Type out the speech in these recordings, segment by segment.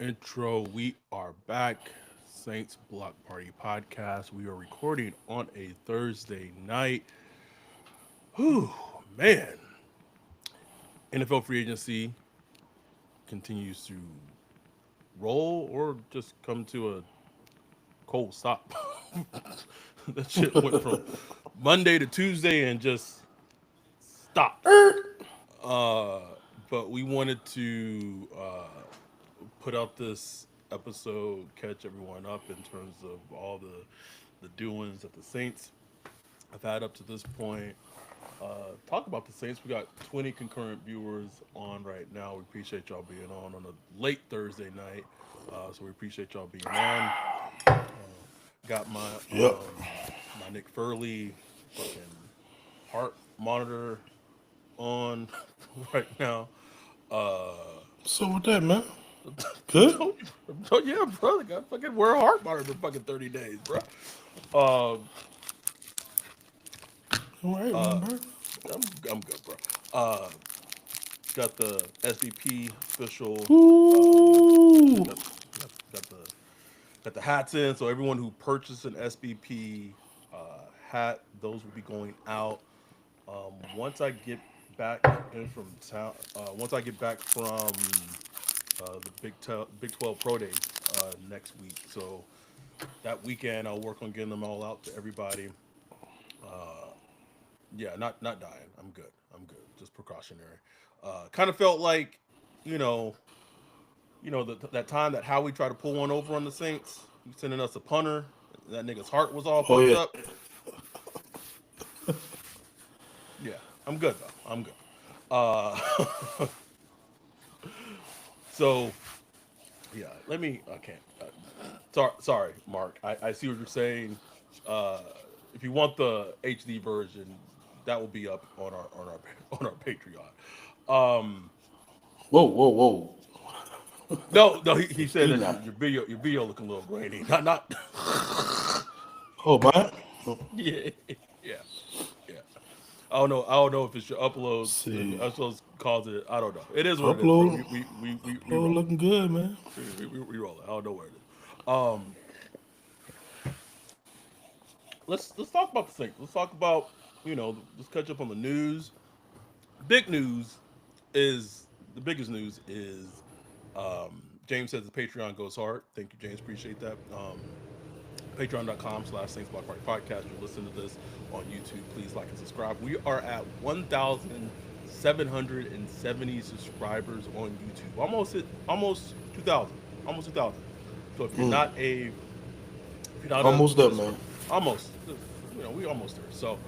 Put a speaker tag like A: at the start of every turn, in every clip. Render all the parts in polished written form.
A: Intro. We are back. Saints Block Party Podcast. We are recording on a Thursday night. Whew, man. NFL free agency continues to roll or just come to a cold stop. That shit went from Monday to Tuesday and just stopped. Uh, but we wanted to put out this episode, catch everyone up in terms of all the doings that the Saints have had up to this point. Talk about the Saints. We got 20 concurrent viewers on right now. We appreciate y'all being on a late Thursday night. So we appreciate y'all being on. Got
B: Yep.
A: my Nick Furley fucking heart monitor on right now. Uh,
B: So with that, man.
A: I
B: Good.
A: told you, yeah, bro. I got fucking wear a heart monitor for fucking 30 days, bro. Uh,
B: All right,
A: uh,
B: man, bro.
A: I'm good, bro. Uh, got the SVP official.
B: Ooh.
A: Got, got the hats in. So everyone who purchased an SVP hat, those will be going out. Once I get back in from town, once I get back from the Big 12 Pro Days next week. So that weekend, I'll work on getting them all out to everybody. Uh, yeah, not dying. I'm good. I'm good. Just precautionary. Kind of felt like, you know, that time that Howie tried to pull one over on the Saints, he sending us a punter. That nigga's heart was all
B: Oh
A: fucked
B: yeah.
A: up. Yeah, I'm good though. I'm good. Uh, so yeah, let me. I can't. Sorry, Mark. I see what you're saying. Uh, if you want the HD version, that will be up on our Patreon.
B: Whoa, whoa, whoa.
A: No. He said
B: You
A: that
B: not.
A: your video looking a little grainy. Not.
B: Oh, man.
A: Yeah, yeah, yeah. I don't know if it's your uploads. If
B: See.
A: uploads cause it. I don't know. It is what it is, bro.
B: Upload.
A: We
B: Upload
A: roll
B: looking good, man.
A: it. We roll it. I don't know where it is. Um, let's talk about the Saints. Let's talk about let's catch up on the news. Big news is the biggest news is James says the Patreon goes hard. Thank you, James. Appreciate that. Patreon.com/Saints Block Party Podcast. You're listening to this on YouTube. Please like and subscribe. We are at 1,770 subscribers on YouTube. Almost 2,000. Almost 2,000. So if you're not a
B: Almost up,
A: subscriber,
B: man.
A: almost, we almost there. So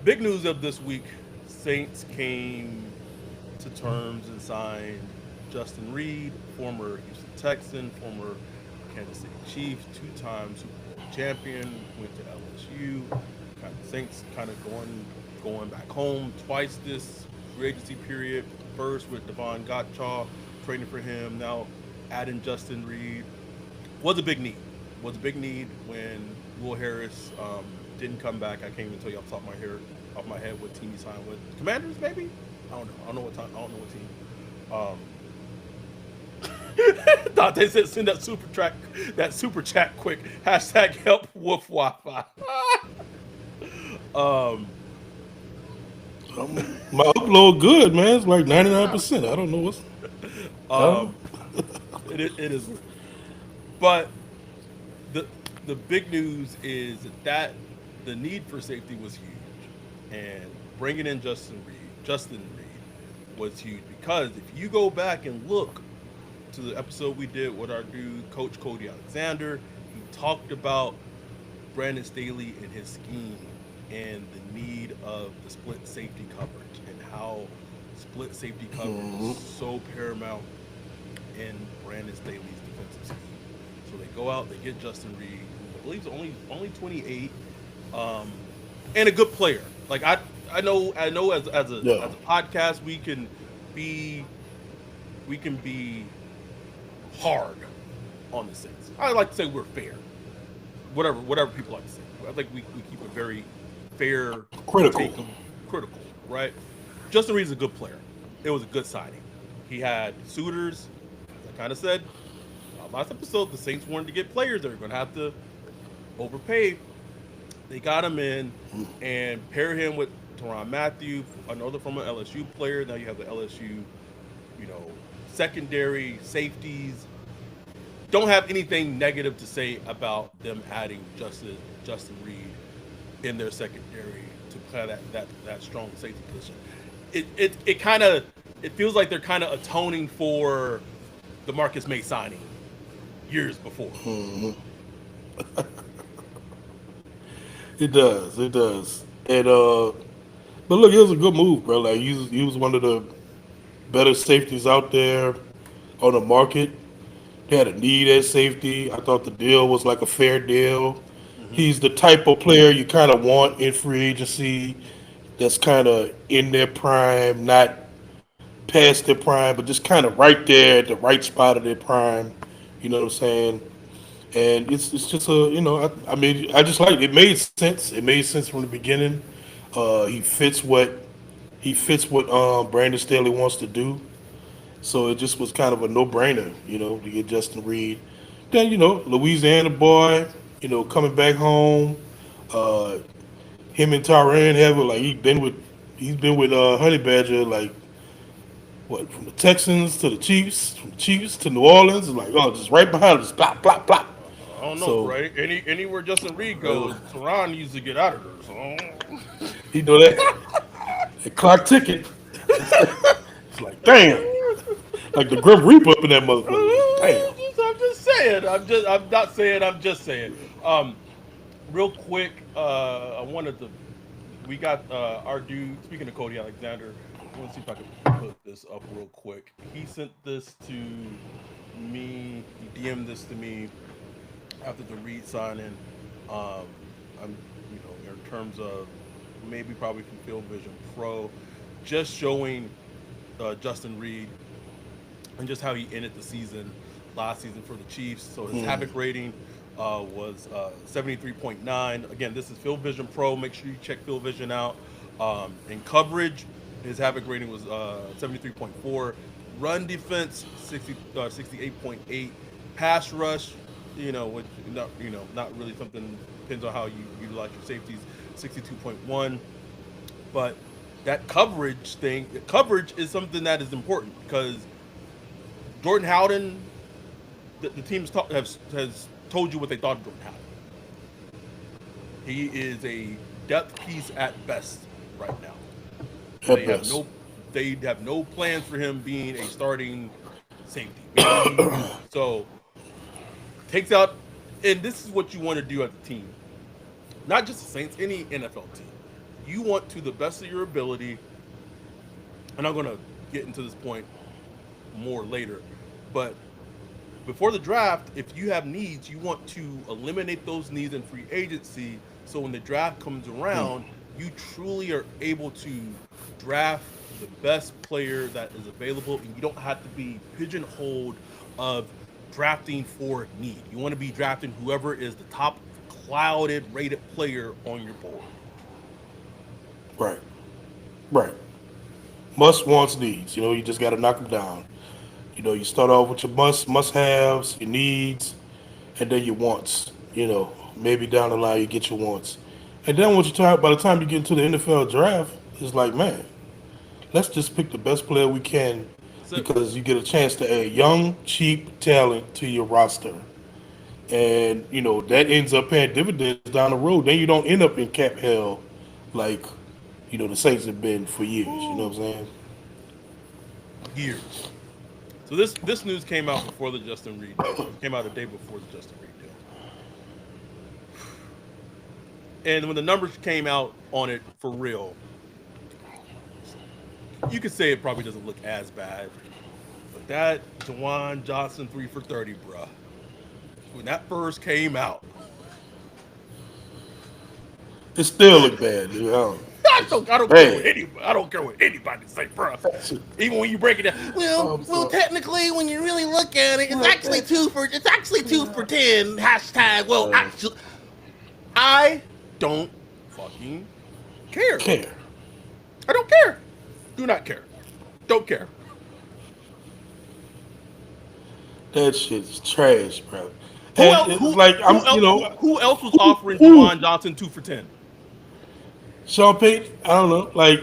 A: big news of this week: Saints came to terms and signed Justin Reid, former Houston Texan, former Kansas City Chief, two-time Super Bowl champion, went to LSU. Kind of Saints kind of going back home twice this free agency period. First with Devon Gottschall, trading for him. Now adding Justin Reid was a big need. Was a big need when Will Harris didn't come back. I can't even tell you off my head what team he signed with. Commanders, maybe. I don't know. I don't know what time. I don't know what team. Dante said, "Send that super chat quick. Hashtag help Wolf Wi-Fi." um,
B: My upload good, man. It's like 99%. I don't know what's. I don't know.
A: um, it is what it is. But the the big news is that the need for safety was huge, and bringing in Justin Reid was huge because if you go back and look to the episode we did with our dude Coach Cody Alexander, he talked about Brandon Staley and his scheme and the need of the split safety coverage and how split safety coverage is so paramount in Brandon Staley's defensive scheme. So they go out, they get Justin Reid, who I believe is only 28, um, and a good player. Like I know as
B: Yeah.
A: a podcast be we can be hard on the Saints. I like to say we're fair. Whatever people like to say. I think we keep a very fair
B: Critical.
A: take of critical, right? Justin Reed's a good player. It was a good signing. He had suitors, kind of said last episode, the Saints wanted to get players. They're going to have to overpay. They got him in and pair him with Teron Matthew, another former LSU player. Now you have the LSU, you know, secondary safeties. Don't have anything negative to say about them adding Justin Reid in their secondary to play that strong safety position. It kind of it feels like they're kind of atoning for the Marcus May signing years before.
B: It does. It does. And but look, it was a good move, bro. Like he was one of the better safeties out there on the market. He had a need at safety. I thought the deal was like a fair deal.
A: Mm-hmm.
B: He's the type of player you kind of want in free agency. That's kind of in their prime, not past their prime, but just kind of right there at the right spot of their prime. You know what I'm saying? And it's just a I mean I just like it made sense. It made sense from the beginning. He fits what Brandon Staley wants to do. So it just was kind of a no brainer, to get Justin Reid. Then Louisiana boy, coming back home. Uh, him and Tyran have like he's been with Honey Badger like what from the Texans to the Chiefs, from the Chiefs to New Orleans, like just right behind us, plop plop plop.
A: I don't know,
B: So
A: right? Anywhere Justin Reid goes, Teron needs to get out of there. So
B: he know that the clock ticking. It's like damn, like the Grim Reaper up in that motherfucker. Like damn.
A: I'm just saying. I'm not saying. I'm just saying. Um, Real quick, I wanted to. We got our dude. Speaking of Cody Alexander, I want to see if I can put this up real quick. He sent this to me. He DM'd this to me after the Reed signing. Um, I'm, in terms of maybe probably from Field Vision Pro, just showing Justin Reed and just how he ended the season last season for the Chiefs. So his havoc rating was 73.9. Again, this is Field Vision Pro. Make sure you check Field Vision out. In coverage, his havoc rating was 73.4. Run defense, 68.8. Pass rush, which not really something, depends on how you utilize your safeties, 62.1. But that coverage is something that is important because Jordan Howden, the team's has told you what they thought of Jordan Howden. He is a depth piece at best right now.
B: At
A: They have
B: best.
A: no they have no plans for him being a starting safety. Maybe so takes out, and this is what you want to do as a team, not just the Saints, any NFL team. You want to the best of your ability, and I'm going to get into this point more later, but before the draft, if you have needs, you want to eliminate those needs in free agency. So when the draft comes around, you truly are able to draft the best player that is available, and you don't have to be pigeonholed of drafting for need. You want to be drafting whoever is the top clouded rated player on your board.
B: Right. Right. Must wants needs. You just got to knock them down. You start off with your must haves, your needs, and then your wants. Maybe down the line you get your wants, and then once you talk, by the time you get into the NFL draft, it's like man, let's just pick the best player we can
A: Simple.
B: because you get a chance to add young, cheap talent to your roster, and that ends up paying dividends down the road. Then you don't end up in cap hell like the Saints have been for years. You know what I'm saying?
A: Years. So this news came out before the Justin Reid deal. It came out a day before the Justin Reid deal. And when the numbers came out on it for real, you could say it probably doesn't look as bad. But that Juwan Johnson 3 for 30, bruh. When that first came out,
B: It still look bad.
A: I don't care what
B: Bad.
A: anybody say, bruh. Even when you break it down,
B: I'm
A: well,
B: sorry.
A: technically, when you really look at it, it's actually 2 for 10. Hashtag. Well, actually, I don't fucking care.
B: Care.
A: I don't care. Do not care. Don't care.
B: That shit's trash, bro.
A: Who
B: And
A: else?
B: it's like
A: Who
B: I'm,
A: else? Who else was offering
B: who
A: Juwan Johnson 2 for 10?
B: Sean Payton? I don't know. Like,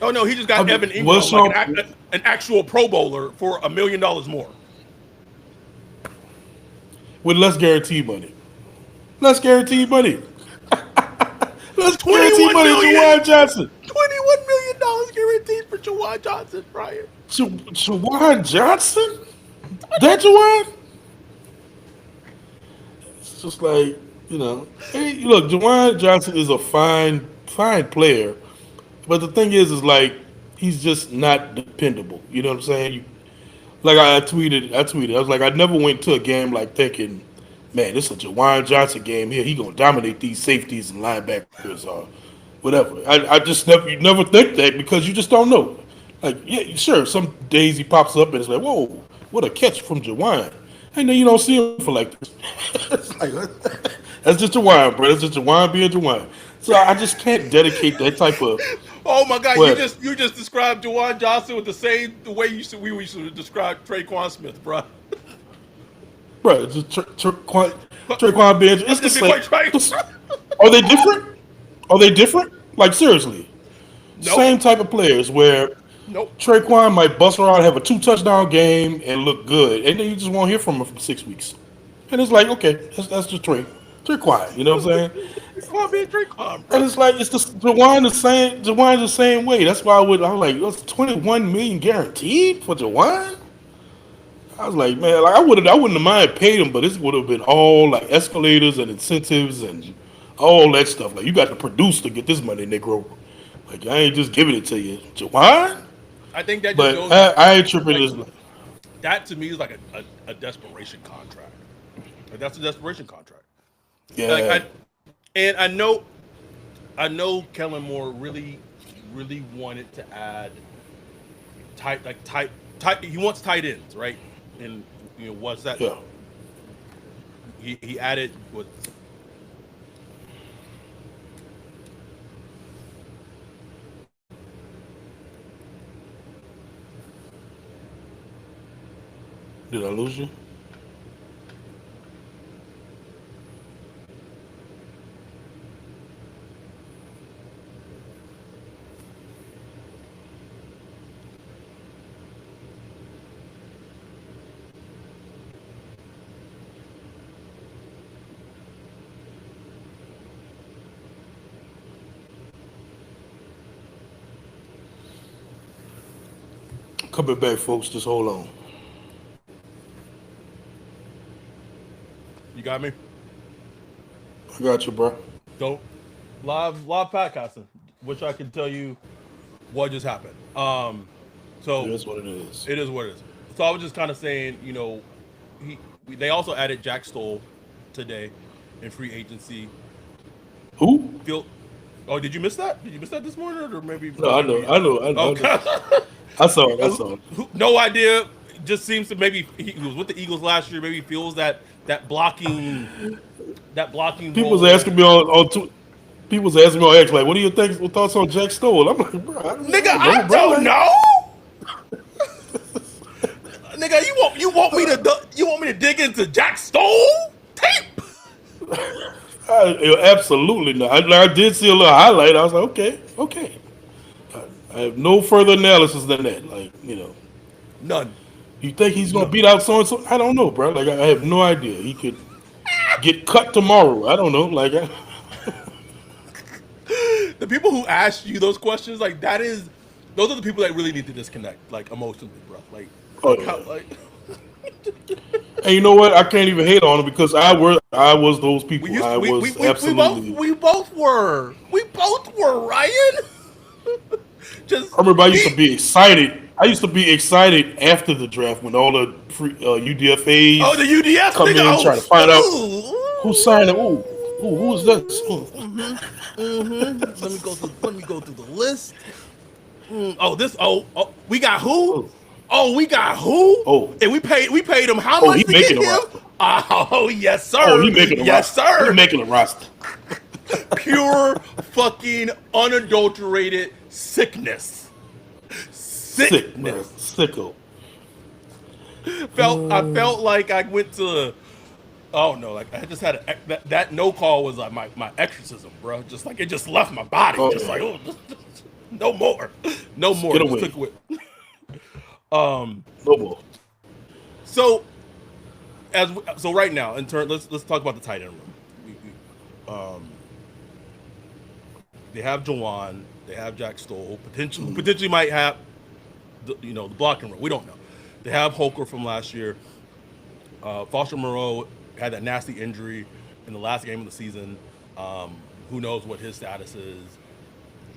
A: Oh no, he just
B: I
A: got
B: mean,
A: Evan
B: was
A: Ingram, like
B: Sean
A: an actual Pro Bowler for $1 million more.
B: with less guaranteed money? Less guaranteed money. Less guaranteed
A: 21
B: money,
A: million.
B: Jawan Johnson.
A: $21 million guaranteed for Juwan Johnson, Brian.
B: Jawan Johnson? That Jawan? It's just like, hey, look, Jawan Johnson is a fine player, but the thing is like he's just not dependable. You know what I'm saying? Like I tweeted. I was like, I never went to a game like thinking, man, this is a Jawan Johnson game here. He gonna dominate these safeties and linebackers or whatever. I just you never think that because you just don't know. Like, yeah, sure, some days he pops up and it's like, whoa, what a catch from Jawan. And then you don't see him for like this. It's like, that's just Jawan, bro. That's just Jawan being Jawan. So I just can't dedicate that type of
A: Oh my God, you
B: what,
A: just described Juwan Johnson with the way we used to describe Traquan Smith, bro.
B: bro. It's just Traquan being. It's
A: Let's
B: the
A: just be
B: same.
A: quite frank.
B: Are they different? Are they different? Like seriously,
A: Nope.
B: same type of players where
A: Nope.
B: Traquan might bust around, have a 2 touchdown game, and look good, and then you just won't hear from him for 6 weeks. And it's like, okay, that's just Traquan. You know what I'm saying?
A: Traquan being Traquan,
B: And
A: bro.
B: it's like it's the Jawan the same. Jawan the same way. That's why I'm like, it's 21 million guaranteed for Jawan. I was like, man, like I wouldn't have mind paid him, but this would have been all like escalators and incentives and all that stuff. Like you got to produce to get this money, Negro. Like I ain't just giving it to you, Jawan.
A: I think that just
B: But
A: goes
B: I ain't tripping
A: like
B: this.
A: that to me is like a desperation contract. Like that's a desperation contract. Like
B: Yeah,
A: and I know Kellen Moore really wanted to add tight. He wants tight ends, right? And what's that?
B: yeah.
A: He added what?
B: Did I lose you? Coming back, folks. Just hold on.
A: You got me.
B: I got you, bro.
A: Don't live podcasting, which I can tell you what just happened.
B: It
A: So
B: is what it is.
A: it is what it is. So I was just kind of saying, they also added Jack Stoll today in free agency.
B: Who?
A: Feel Oh, did you miss that? Did you miss that this morning, or maybe
B: No, I know, I know, I know. I know.
A: Okay.
B: I saw it. I saw it.
A: No idea. Just seems to maybe he was with the Eagles last year. Maybe he feels that blocking
B: People was
A: role.
B: asking me people was asking me on X like, "What do you think? What thoughts on Jack Stoll?" I'm like, "Bro, I
A: Nigga,
B: don't know,
A: I
B: bro."
A: don't
B: Like,
A: know. Nigga, you want me to dig into Jack Stoll tape?
B: absolutely not. I did see a little highlight. I was like, okay, okay. I have no further analysis than that. Like,
A: None.
B: you think he's gonna
A: None.
B: beat out so and so? I don't know, bro. Like, I have no idea. He could get cut tomorrow. I don't know. Like,
A: The people who ask you those questions, like those are the people that really need to disconnect, like emotionally, bro.
B: oh
A: How,
B: yeah.
A: like
B: And you know what? I can't even hate on him because I was those
A: we
B: people.
A: used
B: I
A: to,
B: was absolutely.
A: we both were Ryan.
B: I
A: Just
B: remember I used to
A: me.
B: be excited. I used to be excited after the draft when all the free
A: Oh, the
B: UDFA's
A: UDS
B: come
A: nigga.
B: in
A: Oh,
B: trying to find out who signed it.
A: ooh,
B: Who's this? Ooh.
A: Let me go through the list. Oh, we got who?
B: Oh,
A: Oh, we got who?
B: oh,
A: And we paid him how
B: oh,
A: much
B: he
A: to get
B: making a
A: him?
B: roster.
A: Oh, yes,
B: Oh,
A: sir.
B: he making a
A: Yes,
B: roster. He
A: sir.
B: making a roster.
A: Pure fucking unadulterated sickness.
B: Sick, bro.
A: Sickness.
B: Sicko.
A: I felt like I went to. Oh no! Like I just had that no call was like my exorcism, bro. Just like it just left my body.
B: Oh
A: Just like
B: yeah,
A: oh, no more, no
B: just get
A: more. Just
B: away.
A: took it. Um.
B: No more.
A: So so right now, in turn, let's talk about the tight end room. They have Jawan, they have Jack Stoll, who potentially might have the blocking room. We don't know. They have Holker from last year. Foster Moreau had that nasty injury in the last game of the season. Who knows what his status is?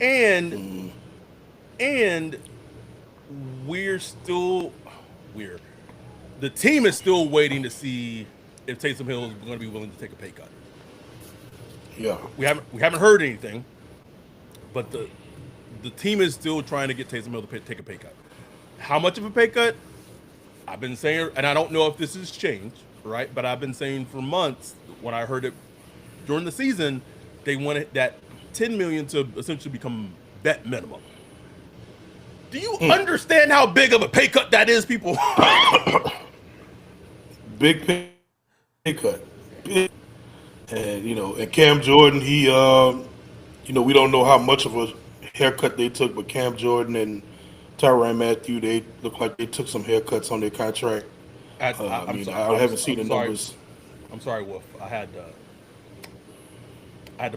A: And and we're still we're the team is still waiting to see if Taysom Hill is going to be willing to take a pay cut.
B: Yeah.
A: We haven't heard anything, but the team is still trying to get Taysom Hill to take a pay cut. How much of a pay cut? I've been saying, and I don't know if this has changed, right? But I've been saying for months when I heard it during the season, they wanted that 10 million to essentially become vet minimum. Do you understand how big of a pay cut that is, people?
B: Big pay cut. Big. And and Cam Jordan, he we don't know how much of a haircut they took, but Cam Jordan and Tyrann Mathieu, they look like they took some haircuts on their contract.
A: I'm sorry.
B: I haven't seen
A: I'm
B: the
A: sorry.
B: numbers.
A: I'm sorry, Wolf. I had to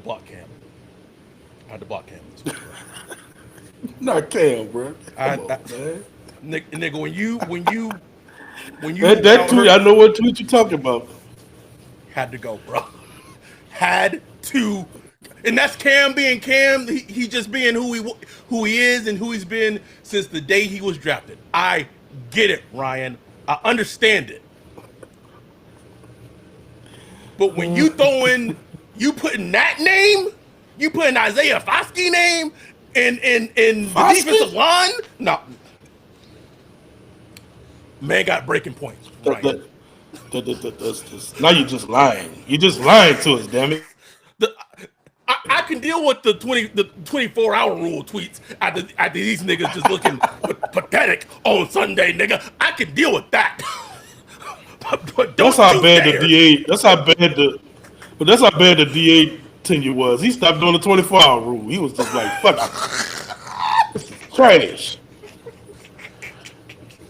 A: block Cam. I had to block Cam this week.
B: Not Cam, bro.
A: I,
B: Come on,
A: I,
B: man.
A: nigga, when you
B: That tweet, I know what tweet you talking about.
A: had to go, bro. Had to, and that's Cam being Cam. He just being who he is and who he's been since the day he was drafted. I get it, Ryan. I understand it. But when you putting that name, you putting Isaiah Foskey name in the defensive line, no. Man got breaking points, Ryan.
B: Now you're just lying. You're just lying to us, damn it.
A: The, I can deal with the 24-hour rule tweets after these niggas just looking pathetic on Sunday, nigga. I can deal with that. but don't
B: That's how
A: you
B: bad
A: dare.
B: the DA. That's how bad the DA tenure was. He stopped doing the 24-hour rule. He was just like, fuck it. This is trash.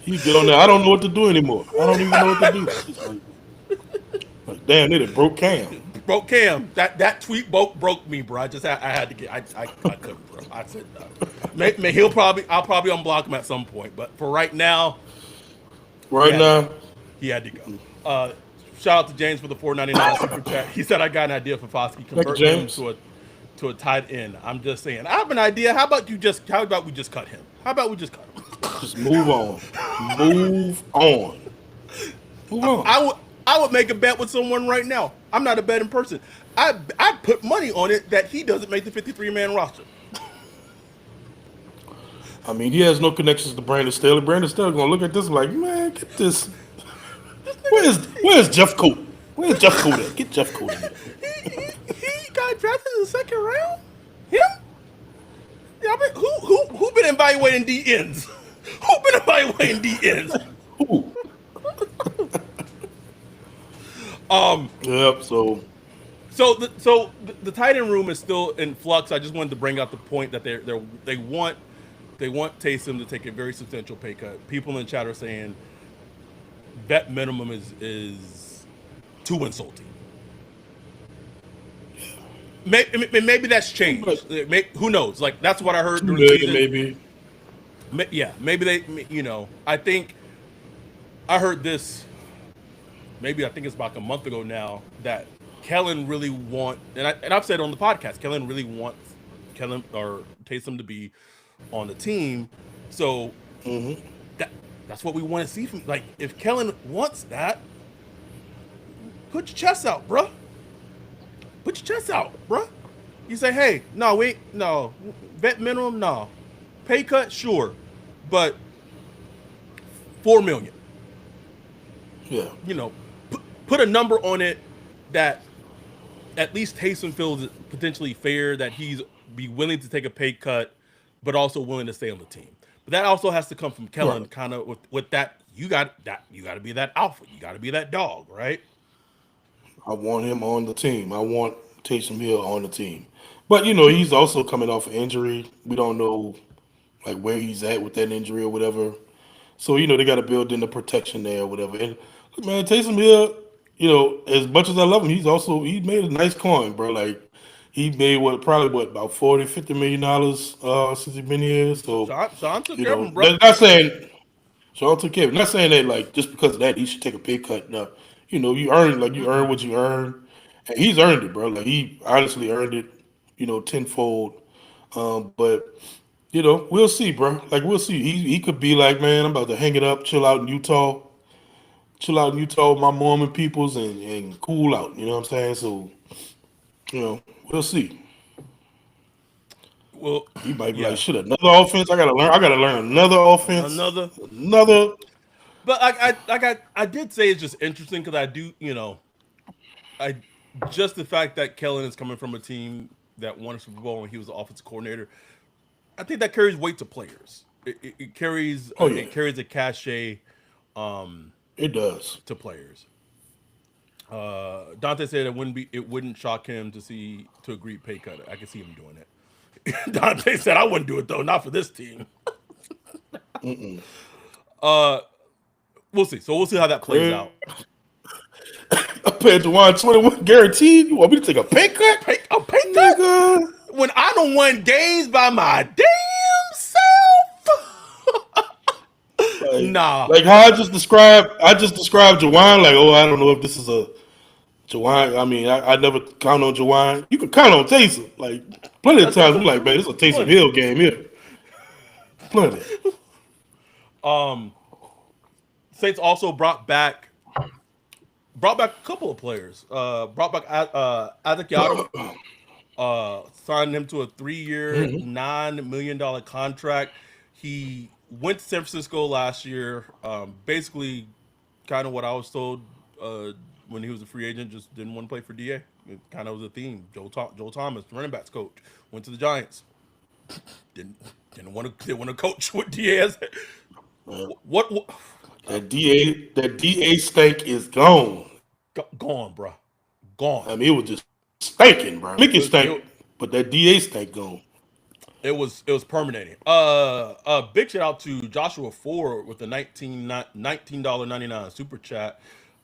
B: He get on there. I don't know what to do anymore. I don't even know what to do. Like, damn, they done broke Cam.
A: Broke Cam. That tweet broke me, bro. I had to get. I couldn't, bro. I said, I'll probably unblock him at some point, but for right now,
B: Right now,
A: he had to go. Shout out to James for the $4.99 super chat. He said I got an idea for Foskey. Convert him to a tight end. I'm just saying. I have an idea. How about we just cut him? How about we just cut him?
B: just move on. Move on. Move on.
A: I would make a bet with someone right now. I'm not a betting person. I put money on it that he doesn't make the 53-man roster.
B: I mean, he has no connections to Brandon Staley. Brandon Staley gonna look at this like, man, get this. Where's Jeff Coat? Where's Jeff Coat at? Get Jeff Coat in here.
A: He got drafted in the second round. Him? Yeah, I mean, who been evaluating D ends? Who been evaluating D ends?
B: Who? Yep.
A: So the tight end room is still in flux. I just wanted to bring out the point that they want Taysom to take a very substantial pay cut. People in chat are saying vet minimum is too insulting. Maybe that's changed. Who knows? Like that's what I heard during the season.
B: Maybe.
A: Yeah, maybe they. I think I heard this. Maybe I think it's about a month ago now that Kellen really and I've said on the podcast, Kellen really wants Taysom to be on the team. So that's what we want to see from. Like if Kellen wants that, put your chest out, bruh. Put your chest out, bruh. You say, hey, no, vet minimum, no, pay cut, sure, but $4 million.
B: Yeah.
A: Put a number on it that at least Taysom feels potentially fair that he's be willing to take a pay cut, but also willing to stay on the team. But that also has to come from Kellen,
B: Right.
A: kind of with that you got to be that alpha, you got to be that dog, right?
B: I want him on the team. I want Taysom Hill on the team. But he's also coming off an injury. We don't know like where he's at with that injury or whatever. So they got to build in the protection there or whatever. And look, man, Taysom Hill, as much as I love him, he made a nice coin, bro. Like he made probably about 40, $50 million since he's been here. So
A: Sean took care of him, bro.
B: not saying Sean took care of it. Not saying that like just because of that he should take a pay cut. No, you earn what you earn, and he's earned it, bro. Like he honestly earned it, tenfold. But we'll see, bro. Like we'll see. He could be like, man, I'm about to hang it up, chill out in Utah with my mom and peoples, and cool out. You know what I'm saying? So we'll see.
A: Well,
B: He might be like,
A: yeah,
B: shit, another offense. I gotta learn another offense,
A: another.
B: another.
A: But I did say it's just interesting because I do, I just the fact that Kellen is coming from a team that won a Super Bowl and he was the offensive coordinator. I think that carries weight to players.
B: Oh yeah,
A: It carries a cachet
B: it does.
A: to players. Dante said it wouldn't shock him to agree pay cut. I can see him doing it. Dante said I wouldn't do it though, not for this team. Uh, we'll see. So we'll see how that plays
B: Man,
A: out.
B: I paid Juwan 21 guaranteed. You want me to take a pay cut,
A: A pay cut
B: nigga?
A: when I don't won games by my damn self.
B: Like,
A: Nah,
B: like how I just described Juwan. Like, oh, I don't know if this is a Jawan, I mean, I never count on Jawan. You can count on Taysom. Like plenty of
A: that's
B: times, we like, man, this is a Taysom
A: plenty.
B: Hill game here. Plenty.
A: Um, Saints also brought back a couple of players. Brought back Isaac Yadam. Signed him to a 3-year, $9 million contract. He went to San Francisco last year. Basically, kind of what I was told when he was a free agent, just didn't want to play for DA. It kind of was a theme. Joel Thomas, running backs coach, went to the Giants. Didn't didn't want to coach with DA. What
B: That DA steak is gone.
A: gone, bro, gone.
B: I mean, it was just stinking, bro. Mickey
A: It,
B: stank,
A: it,
B: but that DA steak gone.
A: it was permeating. Big shout out to Joshua Ford with the $19.99 super chat.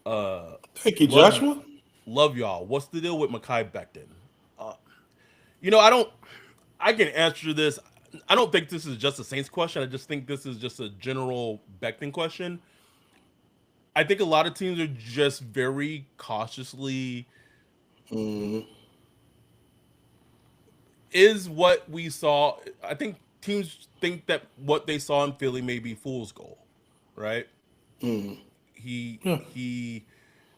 A: Uh,
B: Thank you,
A: love you,
B: Joshua.
A: love y'all. What's the deal with Makai Becton? Uh, I don't. I can answer this. I don't think this is just a Saints question. I just think this is just a general Becton question. I think a lot of teams are just very cautiously. Is what we saw. I think teams think that what they saw in Philly may be fool's gold, right? He
B: Yeah.
A: he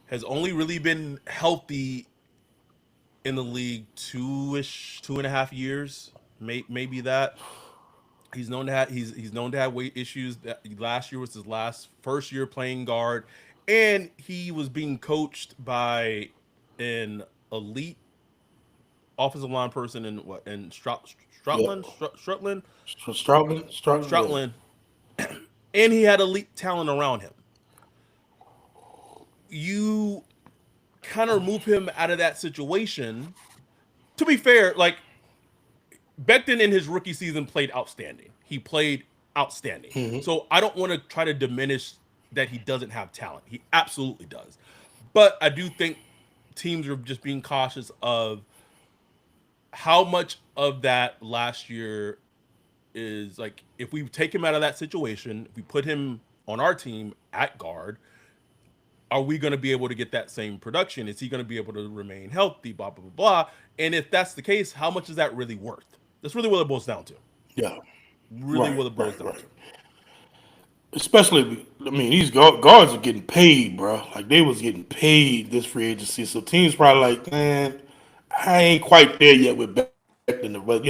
A: has only really been healthy in the league 2.5 years, maybe that. He's known to have weight issues. That last year was his first year playing guard, and he was being coached by an elite offensive line person in
B: Yeah.
A: Strutland,
B: Yeah.
A: Stroutlin, and he had elite talent around him. You kind of remove him out of that situation. To be fair, like Becton in his rookie season played outstanding. He played outstanding. So I don't want to try to diminish that he doesn't have talent. He absolutely does. But I do think teams are just being cautious of how much of that last year is like if we take him out of that situation, if we put him on our team at guard, are we going to be able to get that same production? Is he going to be able to remain healthy? Blah blah blah blah. And if that's the case, how much is that really worth? That's really what it boils down to.
B: Yeah.
A: Really,
B: Right.
A: what it boils
B: Right.
A: down
B: Right.
A: to.
B: Especially, I mean, these guards are getting paid, bro. Like they was getting paid this free agency. So teams probably like, man, I ain't quite there yet with Becton, but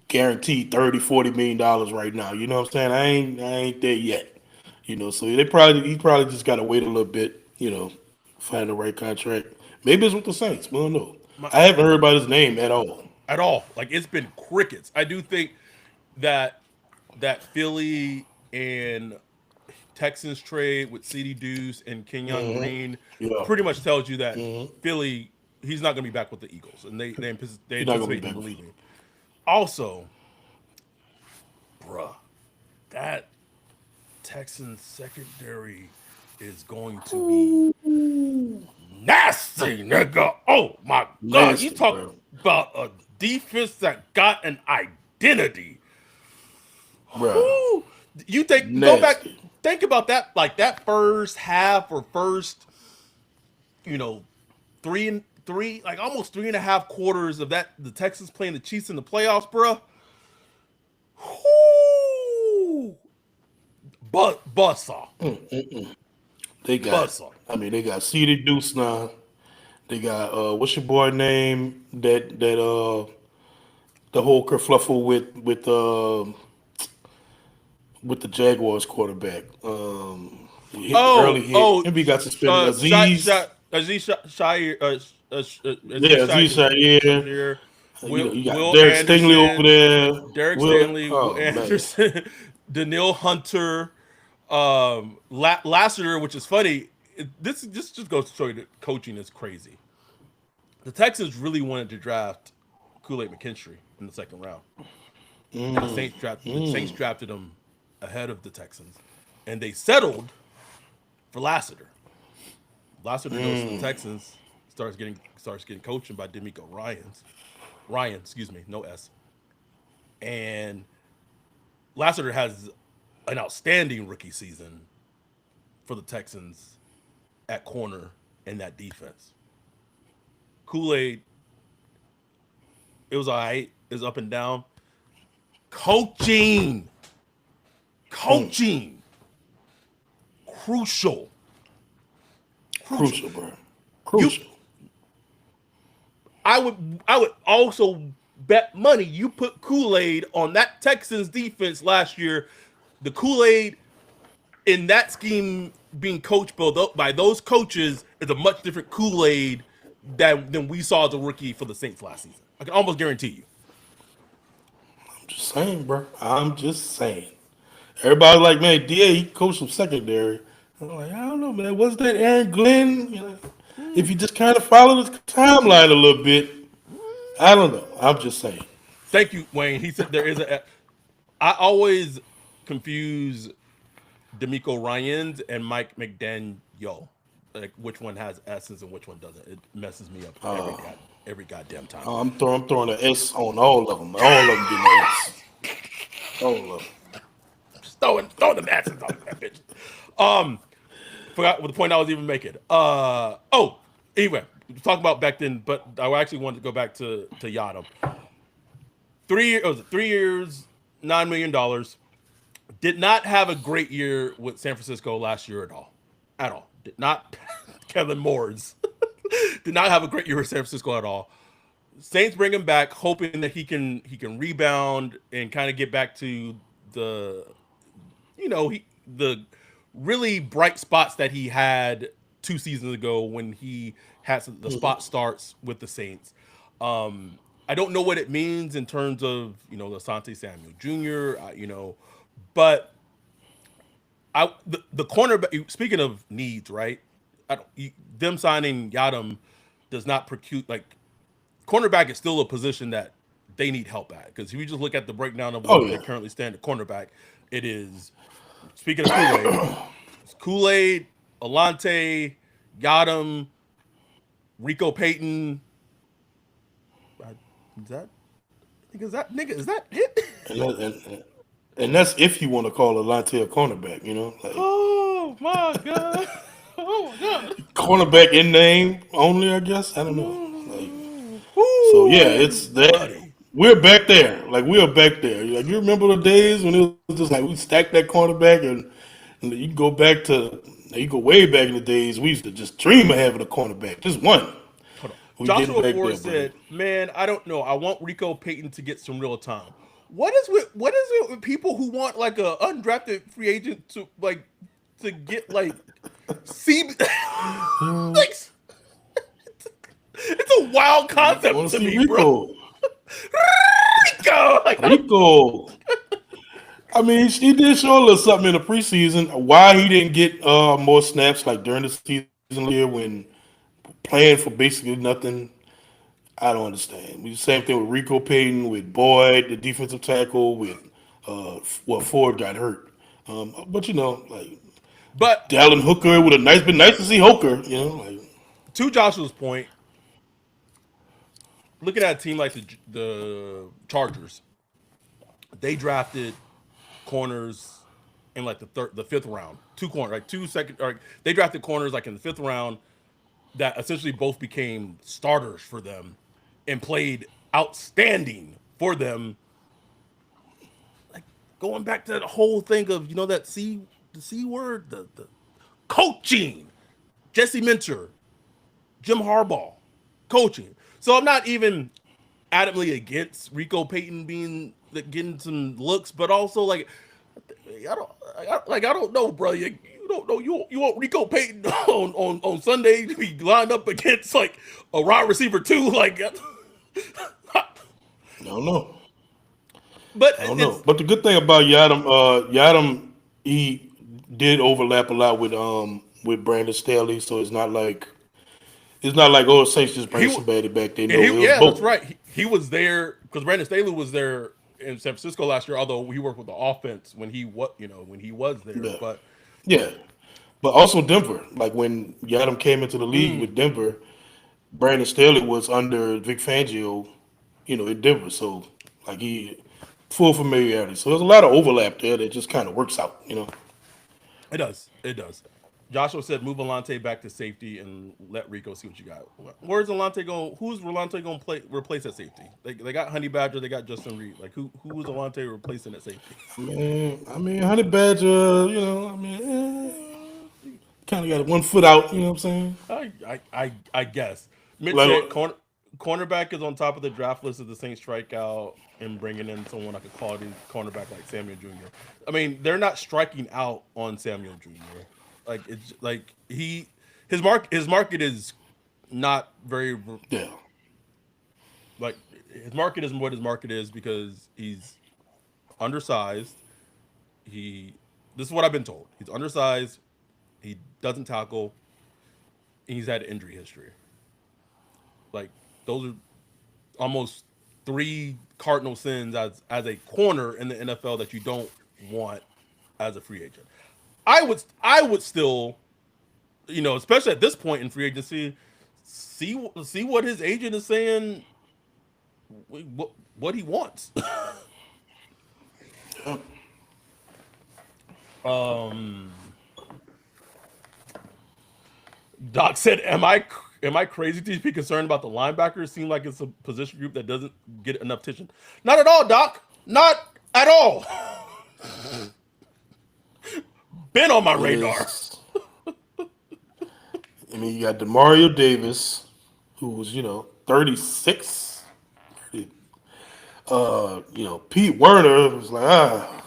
B: guaranteed 30, $40 million right now. You know what I'm saying? I ain't there yet. So he probably just got to wait a little bit. Find the right contract. Maybe it's with the Saints. We don't know.
A: My,
B: I haven't heard about his name at all.
A: at all. Like it's been crickets. I do think that that Philly and Texans trade with CD Deuce and Kenyon
B: Mm-hmm.
A: Green
B: Yeah.
A: pretty much tells you that
B: Mm-hmm.
A: Philly, he's not going to be back with the Eagles, and they
B: You're not gonna be
A: anticipate
B: back.
A: him leaving. Also, bruh, that Texans secondary is going to be
B: Ooh,
A: nasty, nigga. Oh my God, you
B: nasty,
A: talk
B: bro.
A: about a defense that got an identity.
B: Bro,
A: Whoo! You think go back,
B: nasty.
A: think about that, like that first half or first, you know, three, like almost 3.5 quarters of that the Texans playing the Chiefs in the playoffs, bruh. Whoo! Buzzsaw,
B: They got,
A: buzzsaw.
B: I mean, they got CD Deuce now. They got what's your boy name that the whole kerfluffle with the Jaguars quarterback. He hit early
A: Oh,
B: hit.
A: oh,
B: Maybe he got suspended. Aziz,
A: Shire,
B: yeah,
A: Aziz
B: Aziz Shire.
A: Shire,
B: You got
A: Will
B: Derek Stingley over
A: Anderson,
B: there.
A: Derek
B: Will,
A: Stanley, Will
B: oh man,
A: Anderson, Daniil Hunter, Lassiter, which is funny. This just goes to show you that coaching is crazy. The Texans really wanted to draft Kool-Aid McKinstry in the second round, and the Saints drafted him ahead of the Texans, and they settled for Lassiter. Lassiter goes to the Texans, starts getting coaching by D'Amico Ryan, excuse me, no S. And Lassiter has an outstanding rookie season for the Texans at corner in that defense. Kool-Aid, it was all right. It was up and down. Coaching, coaching, crucial, crucial.
B: crucial, bro.
A: You,
B: Crucial.
A: I would also bet money you put Kool-Aid on that Texans defense last year. The Kool-Aid in that scheme being coached by those coaches is a much different Kool-Aid than we saw as a rookie for the Saints last season. I can almost guarantee you.
B: I'm just saying, bro. I'm just saying. Everybody like, man, DA, he coached some secondary. I'm like, I don't know, man. Was that Aaron Glenn? If you just kind of follow the timeline a little bit, I don't know. I'm just saying.
A: Thank you, Wayne. He said there is a. I always confuse D'Amico Ryans and Mike McDaniel, like which one has S's and which one doesn't. It messes me up every goddamn time.
B: I'm throwing an S on all of them. All of them getting an S. All of them.
A: Just throwing the S's on that bitch. Forgot what the point I was even making. Anyway, talking about back then, but I actually wanted to go back to Yadam. 3 years, $9 million. Did not have a great year with San Francisco last year at all. At all. Did not. Kevin Moores did not have a great year with San Francisco at all. Saints bring him back, hoping that he can rebound and kind of get back to the the really bright spots that he had 2 seasons ago when he had the spot starts with the Saints. I don't know what it means in terms of Asante Samuel Jr. But the cornerback. Speaking of needs, right? Them signing Yadam does not preclude like cornerback is still a position that they need help at because if you just look at the breakdown of
B: Oh
A: where they
B: yeah.
A: currently stand at cornerback, it is speaking of Kool-Aid, it's Kool-Aid, Alante, Yadam, Rico Payton. Is that? Is that it?
B: And, that, and that's if you want to call Alante a cornerback, like
A: Oh my god! Oh my god!
B: cornerback in name only, I guess. I don't know. Like, so yeah,
A: Ooh,
B: it's that.
A: buddy.
B: We're back there. Like we're back there. Like you remember the days when it was just like we stacked that cornerback, and you go back to you go way back in the days we used to just dream of having a cornerback, just one.
A: Hold on.
B: We getting
A: Joshua
B: back
A: Ford
B: there, buddy.
A: said, "Man, I don't know. I want Rico Payton to get some real time. What is it with people who want like a undrafted free agent to get like C like it's a wild
B: I
A: concept
B: want to
A: to
B: see
A: me, bro.
B: Rico.
A: Rico, like
B: Rico. I mean, he did show a little something in the preseason. Why he didn't get more snaps like during the season last year when playing for basically nothing, I don't understand. We same thing with Rico Payton, with Boyd, the defensive tackle, with Ford got hurt. But like
A: But
B: Dallin Hooker would have been nice to see Hooker. Like
A: to Joshua's point, looking at a team like the Chargers, they drafted corners in like the fifth round, two corners, like two second, or they drafted corners like in the fifth round that essentially both became starters for them and played outstanding for them. Like going back to the whole thing of that the C word, the coaching, Jesse Minter, Jim Harbaugh, coaching. So I'm not even adamantly against Rico Payton being getting some looks, but also like I don't know, bro. You don't know you want Rico Payton on Sunday to be lined up against like a wide receiver too, like.
B: I don't know.
A: But
B: I don't know.
A: it's
B: But the good thing about Yadam, he did overlap a lot with Brandon Staley, so it's not like Saints just bring
A: he
B: somebody back. They
A: and
B: know it was
A: yeah, that's
B: both.
A: right. He was there because Brandon Staley was there in San Francisco last year. Although he worked with the offense when he was there,
B: Yeah,
A: but
B: yeah. But also Denver. Like when Yadam came into the league
A: mm,
B: with Denver, Brandon Staley was under Vic Fangio, in Denver. So like he full familiarity. So there's a lot of overlap there that just kind of works out.
A: it does. It does. Joshua said, "Move Alante back to safety and let Rico see what you got." Where's Alante going? Who's Alante going to replace at safety? They got Honey Badger. They got Justin Reid. Like who is Alante replacing at safety?
B: Man, I mean, Honey Badger, I mean, kind of got 1 foot out. You know what I'm saying?
A: I guess. Mitch
B: Like,
A: said cornerback is on top of the draft list of the Saints strikeout and bringing in someone like a quality cornerback like Samuel Jr. I mean, they're not striking out on Samuel Jr. Like it's like his market is not very
B: yeah,
A: like his market isn't what his market is because he's undersized. He This is what I've been told. He's undersized. He doesn't tackle. And he's had injury history. Like those are almost three cardinal sins as a corner in the NFL that you don't want as a free agent. I would still, especially at this point in free agency, see what his agent is saying, what he wants.
B: yeah.
A: um, Doc said, "Am I crazy to be concerned about the linebackers? Seem like it's a position group that doesn't get enough attention. Not at all, Doc. Not at all. Been on my
B: It
A: radar.
B: is. I mean, you got Demario Davis, who was 36. Pete Werner was like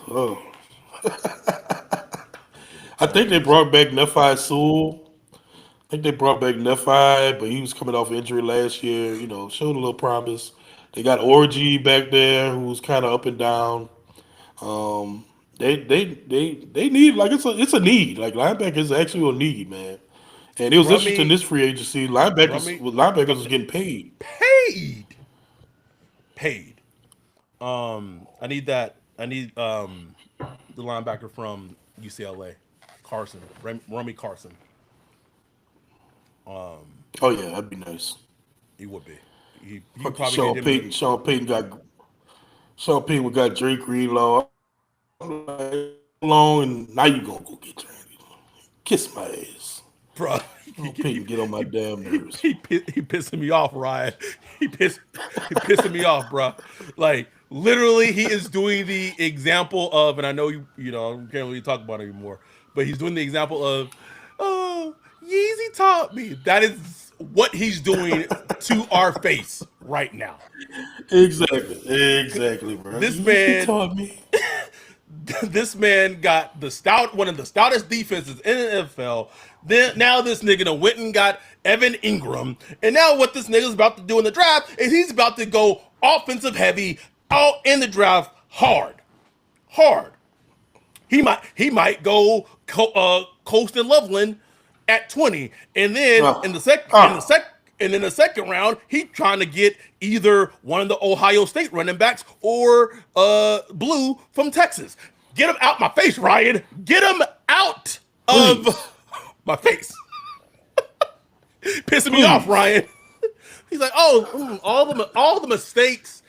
B: oh. I think they brought back Nephi Sewell. I think they brought back Nephi, but he was coming off injury last year. Showed a little promise. They got Orgy back there, who was kind of up and down. Um, they need like it's a need. Like linebackers is actually a need, man. And it was
A: Run
B: interesting
A: me,
B: this free agency.
A: run
B: Linebackers
A: me,
B: linebackers was getting paid.
A: paid, paid. I need that. I need the linebacker from UCLA, Carson, Remy Carson.
B: Oh yeah, that'd be nice.
A: He would be. He
B: Fucking
A: probably get
B: Sean
A: him
B: Payton.
A: the
B: Sean Payton got Drake Greenlaw. I'm like, long and now you gonna go get Drake. Kiss my ass.
A: bro.
B: Sean Payton get on my damn nerves.
A: He pissing me off, Ryan. He pissing me off, bro. Like literally, he is doing the example of, and I know you can't really talk about it anymore, but he's doing the example of, oh, Yeezy taught me. That is what he's doing to our face right now.
B: Exactly, bro.
A: This
B: He
A: man,
B: taught me.
A: this man got one of the stoutest defenses in the NFL. Then now this nigga done went and got Evan Ingram, and now what this nigga's about to do in the draft is he's about to go offensive heavy out in the draft hard, hard. He might go Coast and Loveland at 20, and then
B: Uh, uh,
A: in the second round, he trying to get either one of the Ohio State running backs or Blue from Texas. Get him out my face, Ryan. Get him out
B: please,
A: of my face. Pissing me off,
B: please.
A: Ryan. He's like, oh, all the mistakes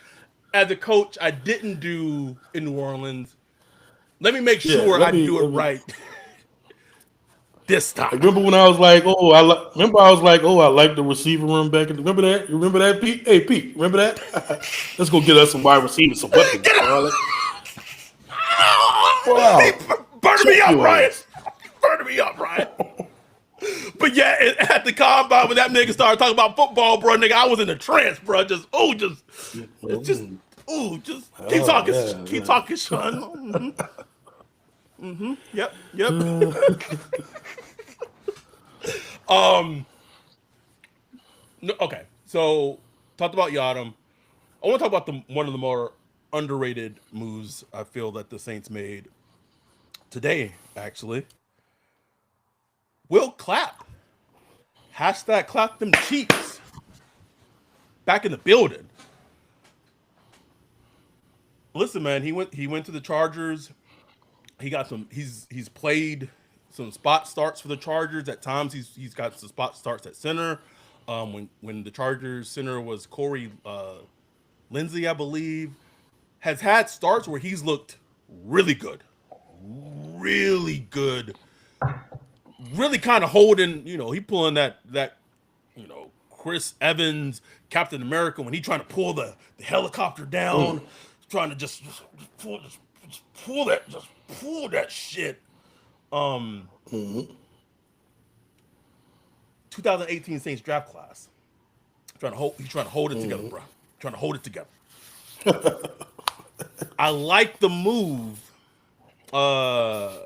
A: as a coach I didn't do in New Orleans. Let me make
B: Yeah,
A: sure I do it
B: let me.
A: right this time.
B: Remember when I was like, oh, remember I was like, oh, I like the receiver room back in. Remember that? You remember that, Pete? Hey, Pete, remember that? Let's go get us some wide receivers, some weapons,
A: Get
B: Charlotte.
A: he
B: Wow,
A: burning me
B: check
A: up,
B: your
A: Ryan.
B: ass.
A: Burning me up, Ryan. But yeah, at the combine when that nigga started talking about football, bro, nigga, I was in a trance, bro. It's just, just
B: Oh
A: keep
B: yeah.
A: talking, son. Yep. Um, no, okay. So talked about Yadam. I want to talk about one of the more underrated moves I feel that the Saints made today. Actually, Will Clapp hashtag clap them cheeks back in the building. Listen, man, he went to the Chargers. He got some. He's played some spot starts for the Chargers. At times, he's got some spot starts at center. When the Chargers center was Corey Lindsey, I believe, has had starts where he's looked really good, really good, really kind of holding. He pulling that Chris Evans, Captain America, when he trying to pull the helicopter down,
B: Mm,
A: trying to just pull that shit. Um,
B: mm,
A: 2018 Saints draft class. He's trying to hold it together,
B: mm.
A: bro. Trying to hold it together. I like the move. Uh,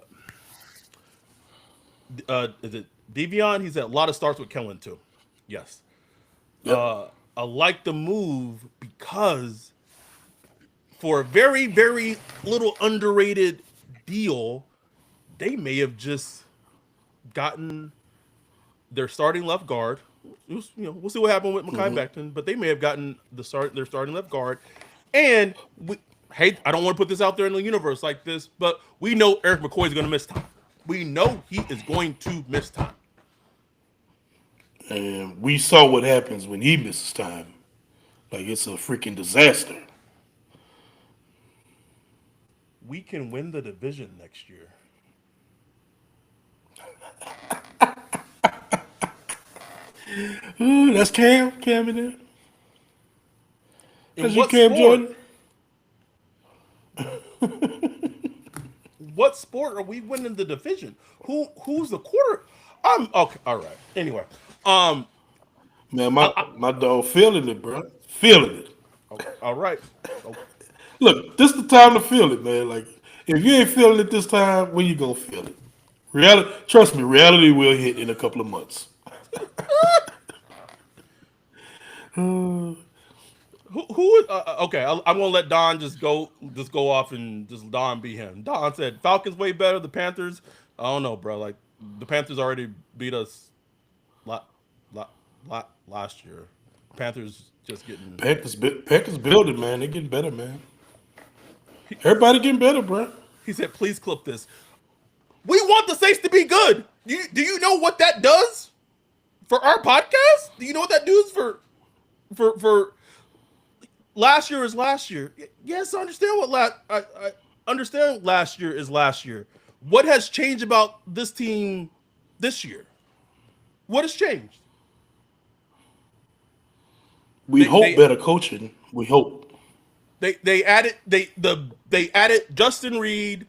A: is it Devion? He's at a lot of starts with Kellen too. Yes.
B: Yep.
A: I like the move because for a very, very little underrated deal, they may have just gotten their starting left guard. We'll see what happened with Mekhi
B: Mm-hmm.
A: Becton, but they may have gotten their starting left guard. And hey, I don't want to put this out there in the universe like this, but we know Eric McCoy is going to miss time. We know he is going to miss time.
B: And we saw what happens when he misses time. Like it's a freaking disaster.
A: We can win the division next year.
B: Ooh, that's Cam. Cam in there.
A: In
B: That's you,
A: what
B: Cam
A: sport?
B: Jordan.
A: What sport are we winning the division? Who's the quarter? I'm okay. All right. Anyway, um,
B: Man,
A: I,
B: my dog feeling it, bro. Feeling it.
A: all right. Oh,
B: Look, this the time to feel it, man. Like if you ain't feeling it this time, when you gonna feel it? Reality, trust me, reality will hit in a couple of months.
A: who? Okay, I'm gonna let Don just go off and just Don be him. Don said Falcons way better. The Panthers, I don't know, bro. Like the Panthers already beat us lot, last year. Panthers just getting.
B: Packers building, man. They getting better, man.
A: He,
B: Everybody getting better, bro.
A: he said, please clip this. We want the Saints to be good. Do you know what that does for our podcast? Do you know what that does for last year is last year? Yes, I understand I understand last year is last year. What has changed about this team this year? What has changed?
B: We
A: They
B: hope
A: they
B: better coaching. We hope.
A: they added they added Justin Reid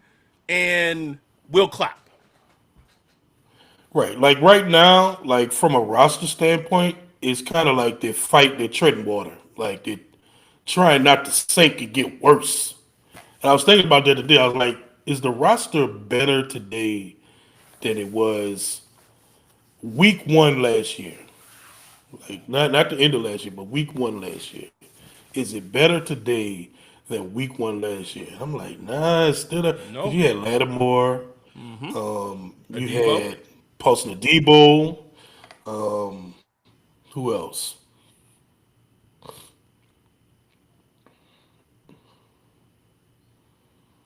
A: and Will Clapp.
B: Right. Like right now, like from a roster standpoint, it's kind of like they fight, they're treading water. Like they're trying not to sink and get worse. And I was thinking about that today. I was like, is the roster better today than it was week one last year? Like not the end of last year, but week one last year. Is it better today than week one last year. I'm like, nah, it's still because
A: No.
B: you had Lattimore,
A: Mm-hmm.
B: you
A: Adebo.
B: had Paulson Adebo, who else?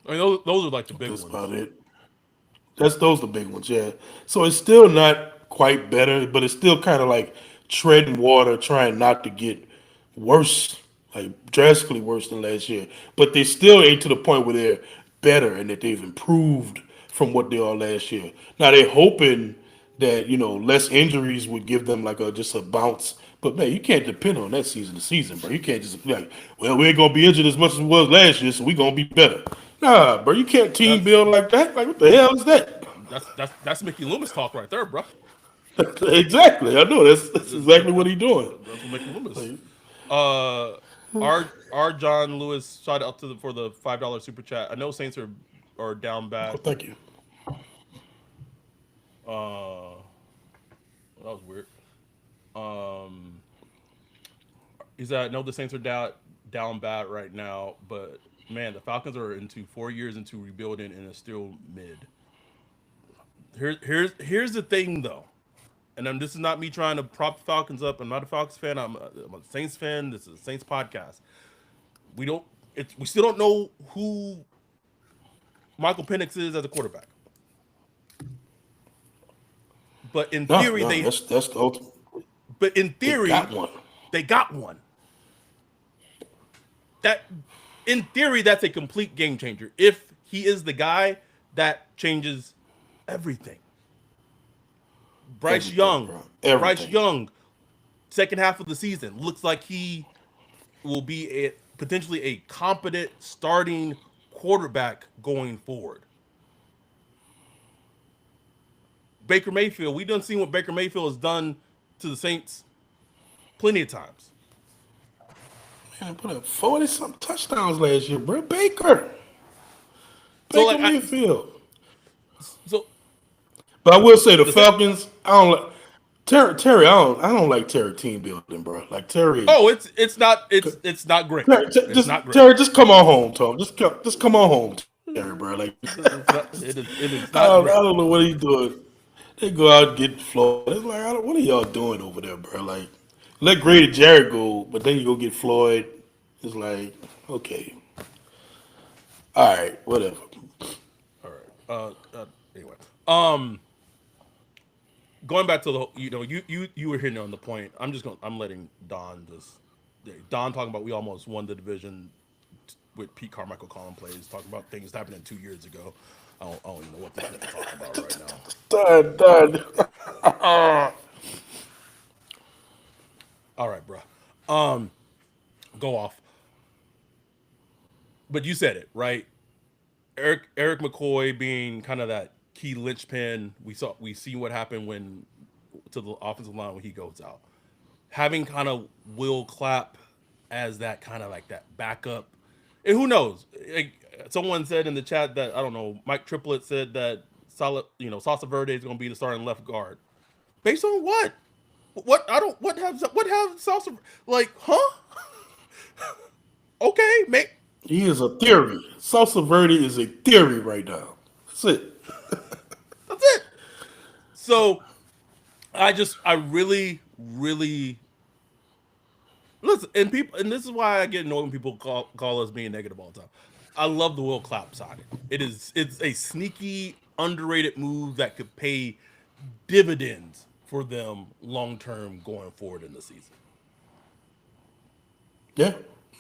A: I mean, those are like the big
B: That's about
A: ones.
B: it. That's those the big ones, yeah. So it's still not quite better, but it's still kind of like treading water, trying not to get worse, like drastically worse than last year. But they still ain't to the point where they're better and that they've improved from what they are last year. Now they're hoping that less injuries would give them like a just a bounce. But man, you can't depend on that season to season, bro. You can't just be like, well, we ain't gonna be injured as much as we was last year, so we gonna be better. Nah, bro, you can't team
A: That's
B: build like that. Like, what the hell is that?
A: that's Mickey Loomis talk right there, bro.
B: Exactly. I know that's exactly what he's doing.
A: That's what Mickey Loomis.
B: Like,
A: Uh, our John Lewis shot out to for the $5 super chat. I know Saints are down bad.
B: oh, thank you.
A: That was weird. Um, he's I know the Saints are down bad right now, but man, the Falcons are into 4 years into rebuilding and it's still mid. Here's the thing though, and this is not me trying to prop the Falcons up. I'm not a Falcons fan. I'm a Saints fan. This is a Saints podcast. We don't. We still don't know who Michael Penix is as a quarterback. But in
B: No,
A: theory,
B: no, that's the ultimate.
A: but in
B: They
A: theory
B: got one.
A: they got one. That in theory that's a complete game changer. If he is the guy, that changes everything. Bryce
B: Everything,
A: Young,
B: bro.
A: Bryce
B: Everything.
A: Young, second half of the season looks like he will be potentially a competent starting quarterback going forward. Baker Mayfield, we done seen what Baker Mayfield has done to the Saints plenty of times.
B: Man, put up 40 something touchdowns last year, bro. Baker.
A: So
B: Baker
A: like
B: Mayfield.
A: so
B: But I will say the
A: the Saints.
B: Falcons, I don't like Terry, I don't like Terry team building, bro. Like Terry,
A: Oh, it's not great. It's not great.
B: Terry, just come on home, Tom. Just come on home, Terry, bro. Like
A: It is
B: I
A: not
B: don't, I
A: great.
B: don't know what he's doing. They go out and get Floyd. It's like, what are y'all doing over there, bro? Like, let Grady Jarrett go, but then you go get Floyd. It's like, okay, all right, whatever.
A: All right. Anyway, um, going back to the you were hitting on the point. I'm letting Don just Don talking about we almost won the division with Pete Carmichael calling plays, talking about things happening 2 years ago. I don't even know what this nigga talking about right now.
B: Done.
A: All right, bro. Um, go off. But you said it right. Eric McCoy being kind of that key linchpin. We see what happened when to the offensive line when he goes out. Having kind of Will Clapp as that kind of like that backup. And who knows? Like, someone said in the chat that I don't know. Mike Triplett said that Salsa Verde is going to be the starting left guard. Based on what? What I don't what have Salsa like? Huh? Okay, mate.
B: He is a theory. Salsa Verde is a theory right now. That's it.
A: That's it. So I really, really listen, and this is why I get annoyed when people call us being negative all the time. I love the Will Clapp signing. It's a sneaky, underrated move that could pay dividends for them long term going forward in the season.
B: Yeah.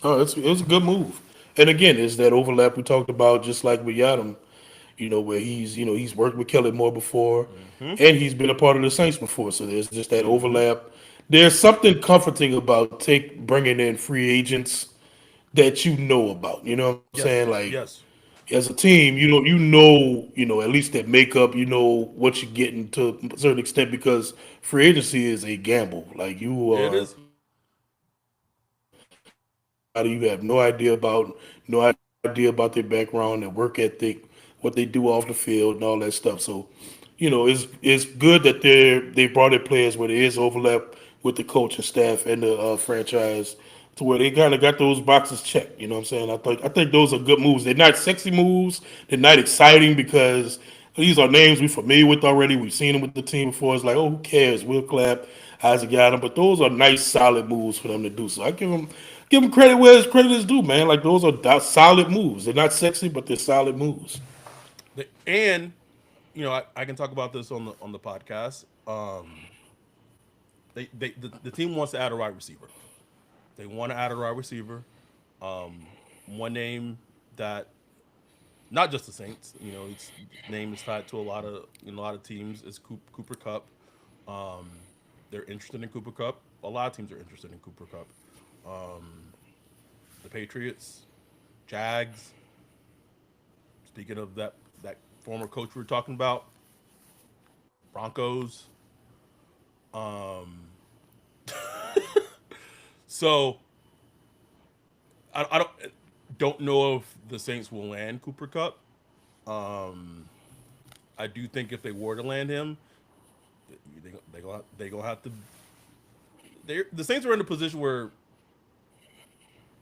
B: No, it's a good move. And again, it's that overlap we talked about, just like with Yadam, where he's worked with Kelly Moore before,
A: Mm-hmm.
B: and he's been a part of the Saints before. So there's just that
A: Mm-hmm.
B: overlap. There's something comforting about bringing in free agents that you know about. You know what I'm saying?
A: Yes.
B: Like
A: Yes.
B: as a team, at least that makeup, what you're getting to a certain extent because free agency is a gamble. Like you
A: It
B: are
A: is.
B: somebody you have no idea about their background, their work ethic, what they do off the field, and all that stuff. So, it's good that they brought in players where there is overlap with the coach and staff and the franchise. to where they kind of got those boxes checked. You know what I'm saying? I think those are good moves. They're not sexy moves. They're not exciting because these are names we're familiar with already. We've seen them with the team before. It's like, oh, who cares? We'll clap. Isaac got them, but those are nice, solid moves for them to do. So I give them credit where credit is due, man. Like those are solid moves. They're not sexy, but they're solid moves.
A: And I can talk about this on the podcast. The team wants to add a wide receiver. They want to add a wide receiver. Um, One name that not just the Saints, its name is tied to a lot of teams is Cooper Cup. Um, they're interested in Cooper Cup. A lot of teams are interested in Cooper Cup. Um, the Patriots, Jags. Speaking of that former coach we were talking about, Broncos. Um, so I don't know if the Saints will land Cooper Cup. Um, I do think if they were to land him, they gonna have to. The Saints are in a position where,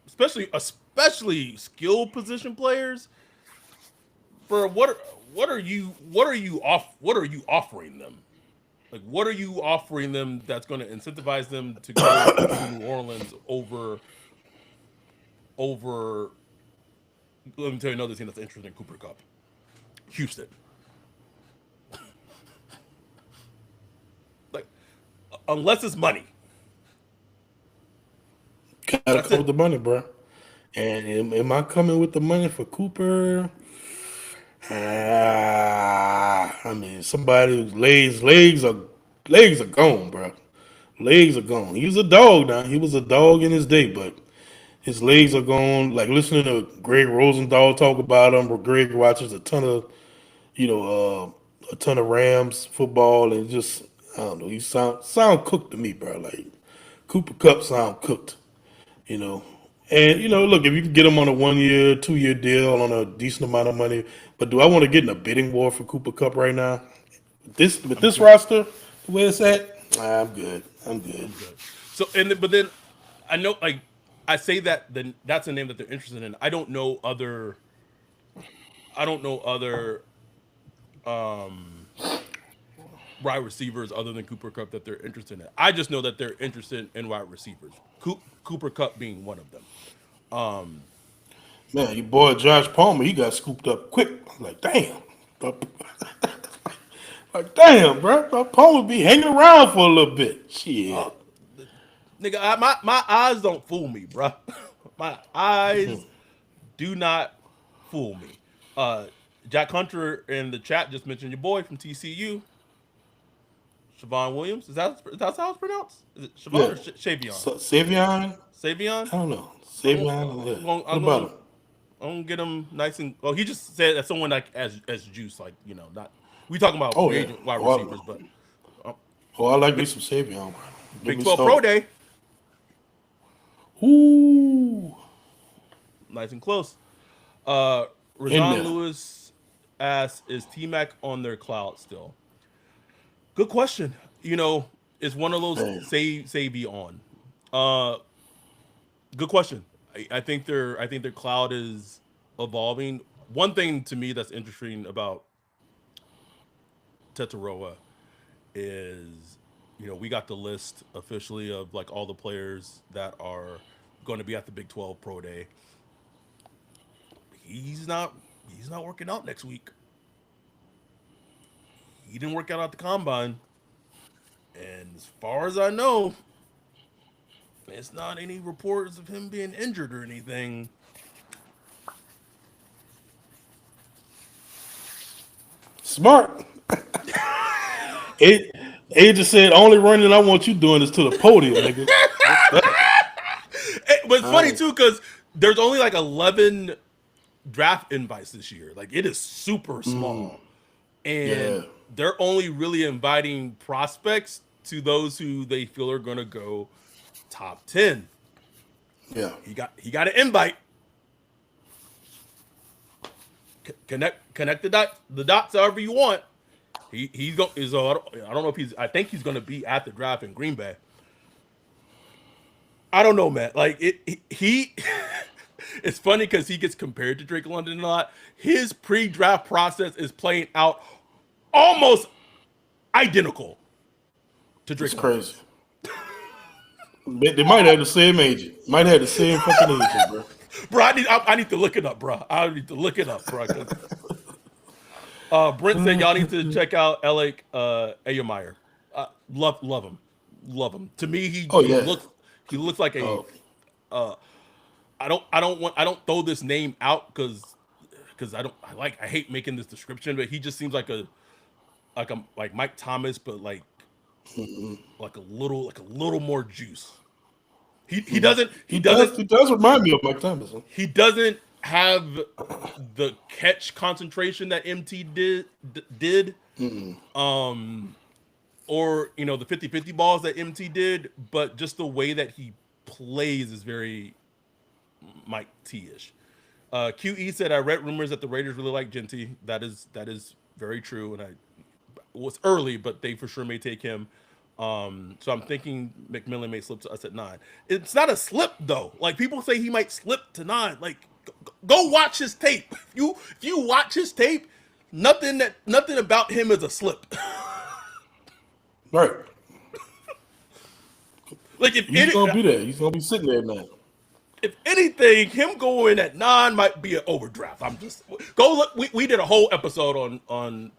A: especially skilled position players, for what are you offering them? Like, what are you offering them that's going to incentivize them to go to New Orleans over? Let me tell you another team that's interested in Cooper Cup, Houston. Like, unless it's money,
B: Gotta
A: that's
B: come with
A: it.
B: the money, bro. And am I coming with the money for Cooper? I mean, somebody whose legs are gone, bro. Legs are gone. He was a dog now. He was a dog in his day, but his legs are gone. Like listening to Greg Rosenthal talk about him, or Greg watches a ton of Rams football, and just I don't know. He sound cooked to me, bro. Like Cooper Cup sound cooked, you know. And look, if you can get him on a 1 year, 2 year deal on a decent amount of money, but do I want to get in a bidding war for Cooper Cup right now? With
A: I'm
B: this
A: good.
B: roster, the way it's at, I'm good. I'm good.
A: I'm good. But then I know, like, I say that then that's a name that they're interested in. I don't know other um wide receivers other than Cooper Cup that they're interested in. I just know that they're interested in wide receivers. Cooper Cup being one of them. Um,
B: Man, your boy Josh Palmer, he got scooped up quick. I'm like, damn. Like, damn, bro. Palmer be hanging around for a little bit.
A: uh,
B: Shit.
A: nigga, my eyes don't fool me, bro. My eyes do not fool me. Uh, Jack Hunter in the chat just mentioned your boy from TCU, Siobhan Williams. Is that how it's pronounced? Is it Siobhan
B: Yeah.
A: or Shavion?
B: So, Savion?
A: Savion.
B: I don't know.
A: I'm gonna,
B: Savion? Yeah.
A: I'm gonna,
B: What
A: I'm
B: about
A: gonna,
B: him?
A: I'm gonna get him nice and. Well, he just said that someone like as juice, like not. We talking about
B: Oh,
A: free
B: yeah.
A: agent wide
B: Oh,
A: receivers, but uh,
B: I like me
A: Big,
B: some Savion. Get
A: Big
B: me
A: 12 Pro
B: started.
A: Day,
B: Ooh.
A: nice and close.
B: In
A: Rajon
B: there.
A: Lewis asks, "Is T Mac on their cloud still?" Good question. It's one of those
B: Man.
A: say be on. Uh, Good question. I think their cloud is evolving. One thing to me that's interesting about Tetaroa is we got the list officially of like all the players that are going to be at the Big 12 Pro Day. He's not he's not working out next week. He didn't work out at the combine, and as far as I know, it's not any reports of him being injured or anything.
B: Smart. A, A just said, only running I want you doing is to the podium, nigga. What's that?
A: But it's
B: All
A: funny
B: right.
A: too because there's only like 11 draft invites this year. Like it is super small, and
B: Yeah.
A: they're only really inviting prospects to those who they feel are going to go top 10.
B: Yeah.
A: He got an invite. Connect the dots however you want. He's go is I don't know if he's I think he's going to be at the draft in Green Bay. I don't know, man. Like he it's funny because he gets compared to Drake London a lot. His pre-draft process is playing out almost identical to
B: It's
A: Drake
B: crazy.
A: London's.
B: They might have the same agent. Might have the same fucking agent, bro.
A: Bro, I need to look it up, bro. I need to look it up, bro. Because Brent said y'all need to check out Alec Ayemeyer. Love him, love him. To me,
B: Oh yeah.
A: he looks like a.
B: Oh,
A: Uh, I don't throw this name out because I hate making this description, but he just seems like Mike Thomas, but like a little more juice. He doesn't he
B: he does.
A: doesn't
B: He does remind me of Mike Thomas. Huh?
A: he doesn't have the catch concentration that MT did or the 50-50 balls that MT did, but just the way that he plays is very Mike T-ish. QE said I read rumors that the Raiders really like Genty. That is very true, and I was early, but they for sure may take him. So I'm thinking McMillan may slip to us at 9. It's not a slip though. Like people say he might slip to 9. Like go watch his tape. If you watch his tape, nothing about him is a slip.
B: Right.
A: Like
B: He's gonna be there. He's gonna be sitting there now.
A: if anything, him going at 9 might be an overdraft. I'm just go look. We did a whole episode on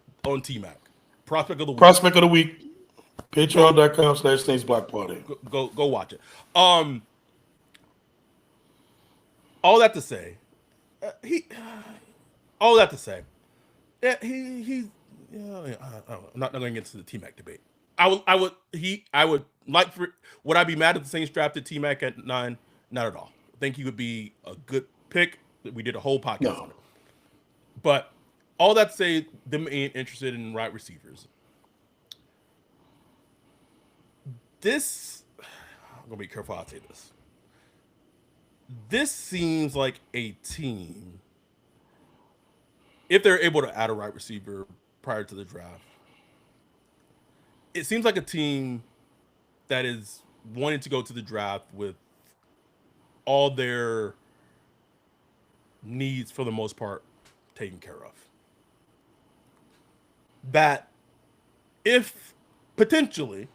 A: T Mac, prospect of the week.
B: Prospect of the week.
A: Go
B: Patreon.com/Saints Block Party.
A: go watch it. All that to say, he all that to say, yeah, he yeah, I'm not going to get into the T Mac debate. I would like for would I be mad if the Saints drafted T Mac at 9? Not at all. I think he would be a good pick. We did a whole podcast on
B: No.
A: it. But all that to say, them ain't interested in wide receivers. This I'm gonna be careful how I say this. This seems like a team, if they're able to add a wide receiver prior to the draft, it seems like a team that is wanting to go to the draft with all their needs for the most part taken care of. That if potentially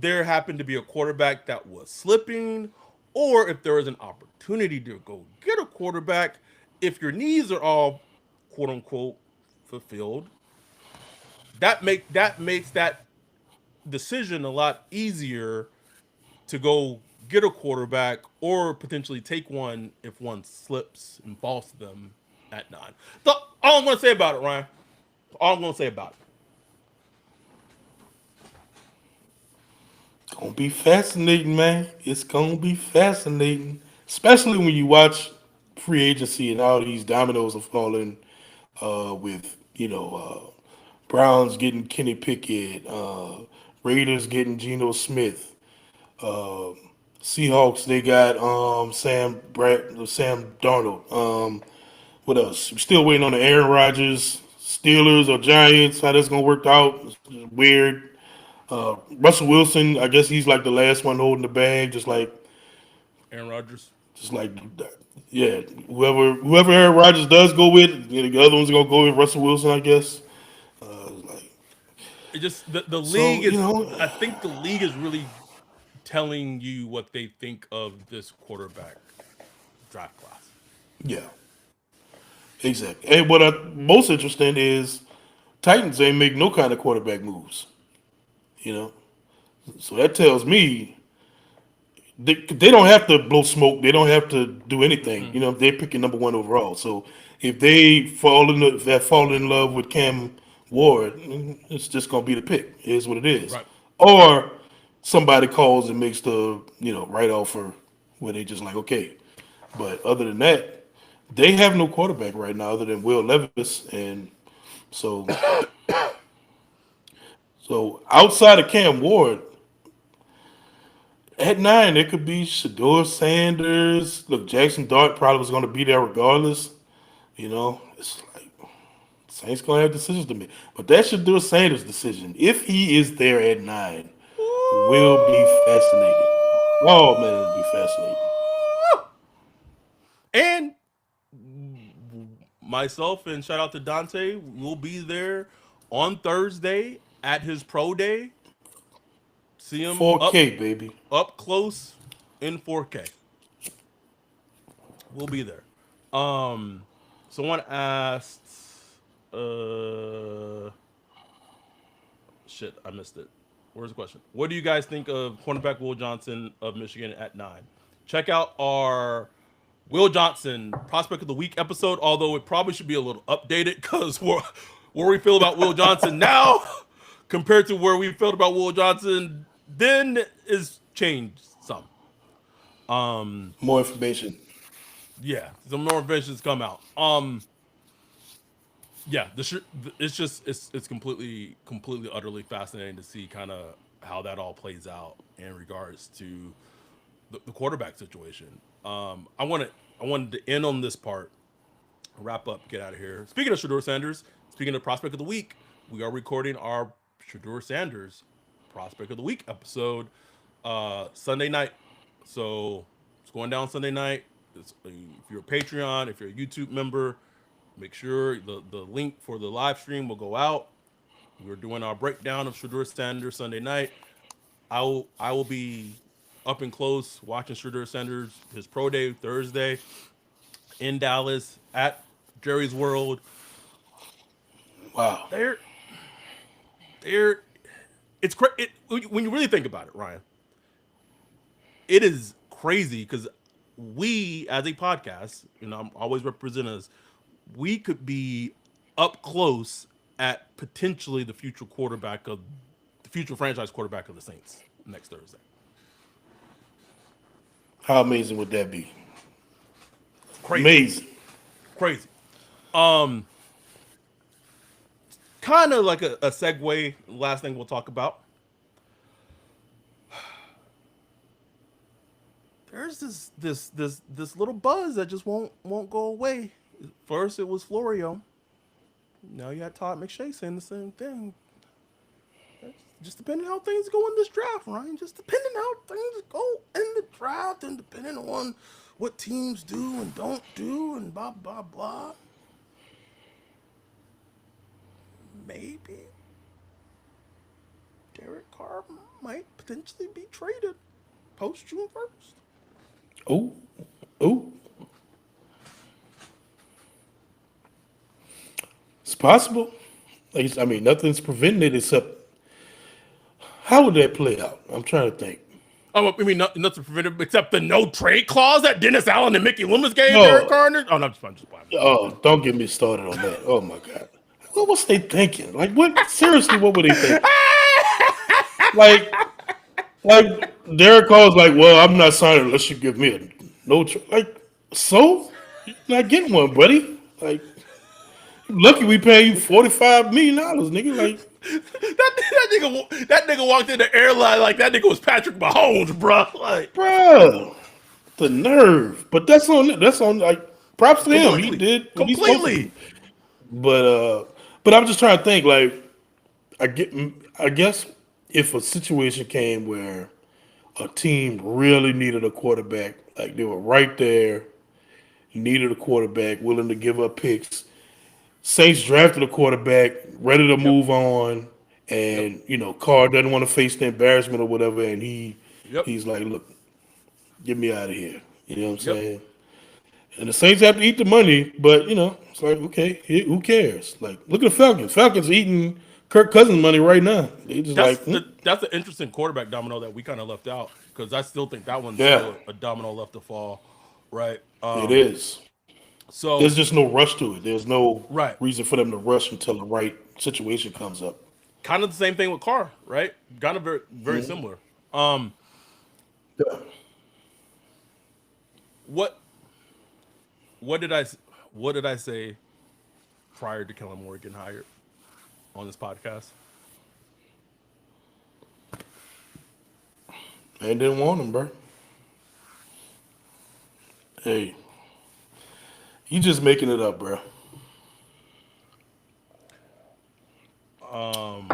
A: there happened to be a quarterback that was slipping, or if there was an opportunity to go get a quarterback, if your needs are all quote unquote fulfilled, that makes that decision a lot easier to go get a quarterback or potentially take one if one slips and falls to them at 9. So all I'm gonna say about it, Ryan. All I'm gonna say about it.
B: Gonna be fascinating, man. It's gonna be fascinating, especially when you watch free agency and all these dominoes are falling. With Browns getting Kenny Pickett, Raiders getting Geno Smith, uh, Seahawks they got Sam Darnold. What else? We're still waiting on the Aaron Rodgers, Steelers or Giants. How that's gonna work out? It's weird. Russell Wilson, I guess he's like the last one holding the bag,
A: Aaron Rodgers.
B: just like yeah. Whoever Aaron Rodgers does go with, the other ones are gonna go with Russell Wilson, I guess. Like
A: It just the
B: so,
A: league is. I think the league is really telling you what they think of this quarterback draft class.
B: yeah, exactly. And what most interesting is Titans ain't make no kind of quarterback moves. You know, so that tells me they don't have to blow smoke. They don't have to do anything. They're picking number 1 overall. So if they fall in love with Cam Ward, it's just gonna be the pick. It is what it is.
A: Right.
B: Or somebody calls and makes the right offer where they just like okay. But other than that, they have no quarterback right now other than Will Levis, and so outside of Cam Ward, at 9, it could be Shador Sanders. Look, Jackson Dart probably was going to be there regardless. It's like Saints going to have decisions to make. But that Shador Sanders decision, if he is there at 9, will be fascinating. Oh man, it'll be fascinating.
A: And myself and shout out to Dante will be there on Thursday at his pro day. See him
B: 4K, baby.
A: up close in 4K. We'll be there. Um, someone asked, uh, shit, I missed it. Where's the question? What do you guys think of cornerback Will Johnson of Michigan at 9? Check out our Will Johnson Prospect of the Week episode, although it probably should be a little updated because where we feel about Will Johnson now compared to where we felt about Will Johnson then is changed some. Um,
B: More information.
A: yeah, some more inventions come out. Yeah, it's just it's completely utterly fascinating to see kind of how that all plays out in regards to the quarterback situation. I wanted to end on this part, wrap up, get out of here. Speaking of Shador Sanders, speaking of prospect of the week, we are recording our Shador Sanders prospect of the week episode Sunday night. So it's going down Sunday night. If you're a Patreon, if you're a YouTube member, make sure the link for the live stream will go out. We're doing our breakdown of Shador Sanders Sunday night. I will be up and close watching Shador Sanders his pro day Thursday in Dallas at Jerry's World.
B: Wow.
A: There, there. When you really think about it, Ryan. It is crazy because we, as a podcast, I'm always represent us. We could be up close at potentially the future franchise quarterback of the Saints next Thursday.
B: How amazing would that be?
A: Crazy,
B: Amazing.
A: crazy. Um, Kind of like a segue. Last thing we'll talk about. There's this little buzz that just won't go away. First it was Florio. Now you had Todd McShay saying the same thing. Just depending how things go in this draft, Ryan. Just depending how things go in the draft, and depending on what teams do and don't do, and blah blah blah. Maybe Derek Carr might potentially be traded post June 1st.
B: Oh, oh, it's possible. I mean, nothing's preventing it except how would that play out? I'm trying to think.
A: Oh, I mean, nothing prevented except the no trade clause that Dennis Allen and Mickey Loomis gave Derek
B: No,
A: Carr. Oh, no, I'm just playing.
B: oh, don't get me started on that. Oh my God, what was they thinking? Like, what? Seriously, what were they thinking? Like, like Derek Carr's like, well, I'm not signing unless you give me a no. Like, so you're not getting one, buddy. Like, lucky we pay you $45 million, nigga. Like,
A: That nigga walked in the airline like that nigga was Patrick Mahomes, bro. Like
B: bruh, the nerve. But that's on like props to him. He
A: completely,
B: did what he's supposed to do.
A: completely.
B: But but I'm just trying to think. Like, I guess if a situation came where a team really needed a quarterback, like they were right there, needed a quarterback, willing to give up picks. Saints drafted a quarterback, ready to
A: Yep,
B: move on,
A: yep,
B: and Carr doesn't want to face the embarrassment or whatever, and
A: yep,
B: he's like, look, get me out of here. You know what I'm
A: yep.
B: saying? And the Saints have to eat the money, but it's like, okay, who cares? Like, look at the Falcons. Falcons eating Kirk Cousins money right now. They just like,
A: That's an interesting quarterback domino that we kind of left out because I still think that one's
B: yeah,
A: still a domino left to fall, right?
B: it is. There's
A: So
B: just no rush to it. There's no
A: right,
B: reason for them to rush until the right situation comes up.
A: kind of the same thing with Carr, right? Kind of very
B: Mhm.
A: similar. Um,
B: Yeah.
A: what what did I what did I say prior to Kellen Moore getting hired on this podcast?
B: They didn't want him, bro. Hey, you just making it up, bro.
A: Um,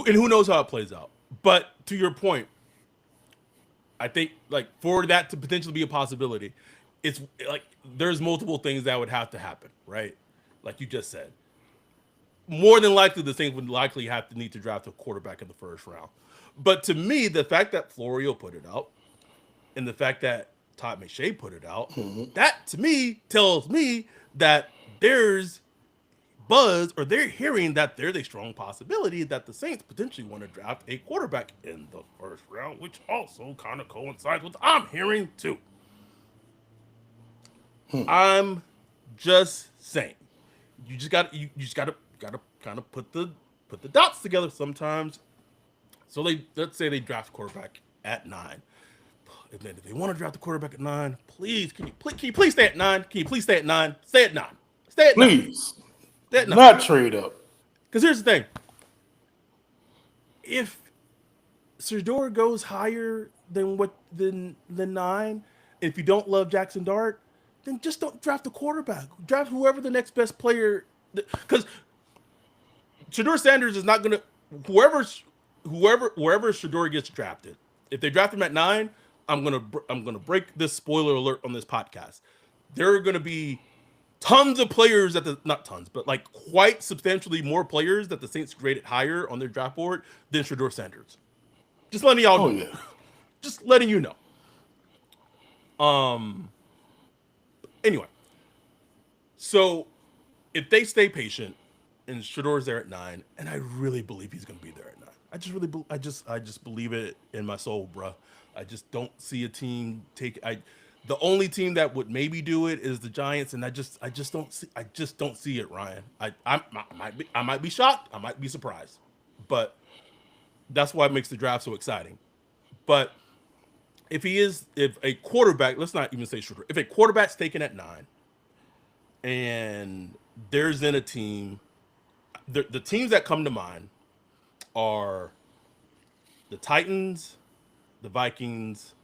A: who knows how it plays out. But to your point, I think like for that to potentially be a possibility, it's like there's multiple things that would have to happen, right? Like you just said, more than likely the Saints would likely have to need to draft a quarterback in the first round. But to me, the fact that Florio put it out and the fact that Todd McShay put it out, that to me tells me that there's buzz or they're hearing that there's a strong possibility that the Saints potentially want to draft a quarterback in the first round, which also kind of coincides with what I'm hearing too. I'm just saying, you just gotta kind of put the dots together sometimes. So let's say they draft quarterback at 9. And then if they want to draft the quarterback at 9, please can you please stay at 9? Can you please stay at 9? Stay at 9. Stay at 9.
B: Please,
A: Stay at
B: do
A: 9.
B: not trade up.
A: Because here's the thing: if Shador goes higher than than 9, if you don't love Jackson Dart, then just don't draft the quarterback. Draft whoever the next best player. Because Shador Sanders is not gonna wherever Shador gets drafted. If they draft him at 9, I'm gonna break this spoiler alert on this podcast. There are gonna be tons of players that the not tons, but like quite substantially more players that the Saints graded higher on their draft board than Shador Sanders. Just letting y'all
B: Oh
A: know.
B: yeah.
A: Just letting you know. Um. Anyway, so if they stay patient and Shador's there at 9, and I really believe he's going to be there at 9. I just believe it in my soul, bro. I just don't see a team take. The only team that would maybe do it is the Giants, and I just don't see it, Ryan. I might be shocked. I might be surprised, but that's why it makes the draft so exciting. But if a quarterback, let's not even say shooter, if a quarterback's taken at 9, and there's in a team, the teams that come to mind are the Titans, the Vikings,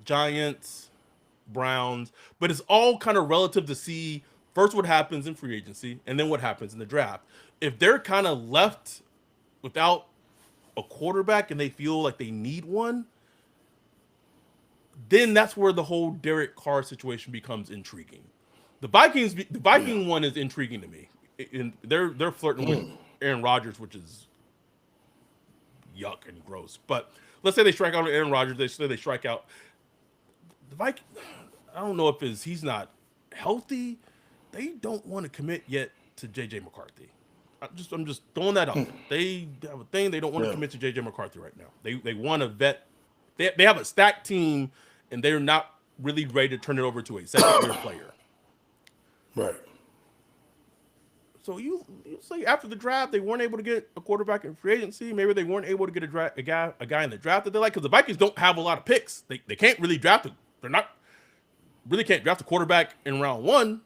A: Giants, Browns, but it's all kind of relative to see first what happens in free agency and then what happens in the draft. If they're kind of left without a quarterback and they feel like they need one, then that's where the whole Derek Carr situation becomes intriguing. The
B: Yeah.
A: Viking one is intriguing to me. And they're flirting with Aaron Rodgers, which is yuck and gross. But let's say they strike out on Aaron Rodgers. They say they strike out the Viking. I don't know if he's not healthy. They don't want to commit yet to JJ McCarthy. I'm just throwing that out there. They have a thing they don't want to
B: Yeah.
A: commit to JJ McCarthy right now. They want to vet. They have a stacked team and they're not really ready to turn it over to a second year player.
B: Right.
A: So you say after the draft they weren't able to get a quarterback in free agency. Maybe they weren't able to get a guy in the draft that they like because the Vikings don't have a lot of picks. They can't really draft a they're not really can't draft a quarterback in round 1,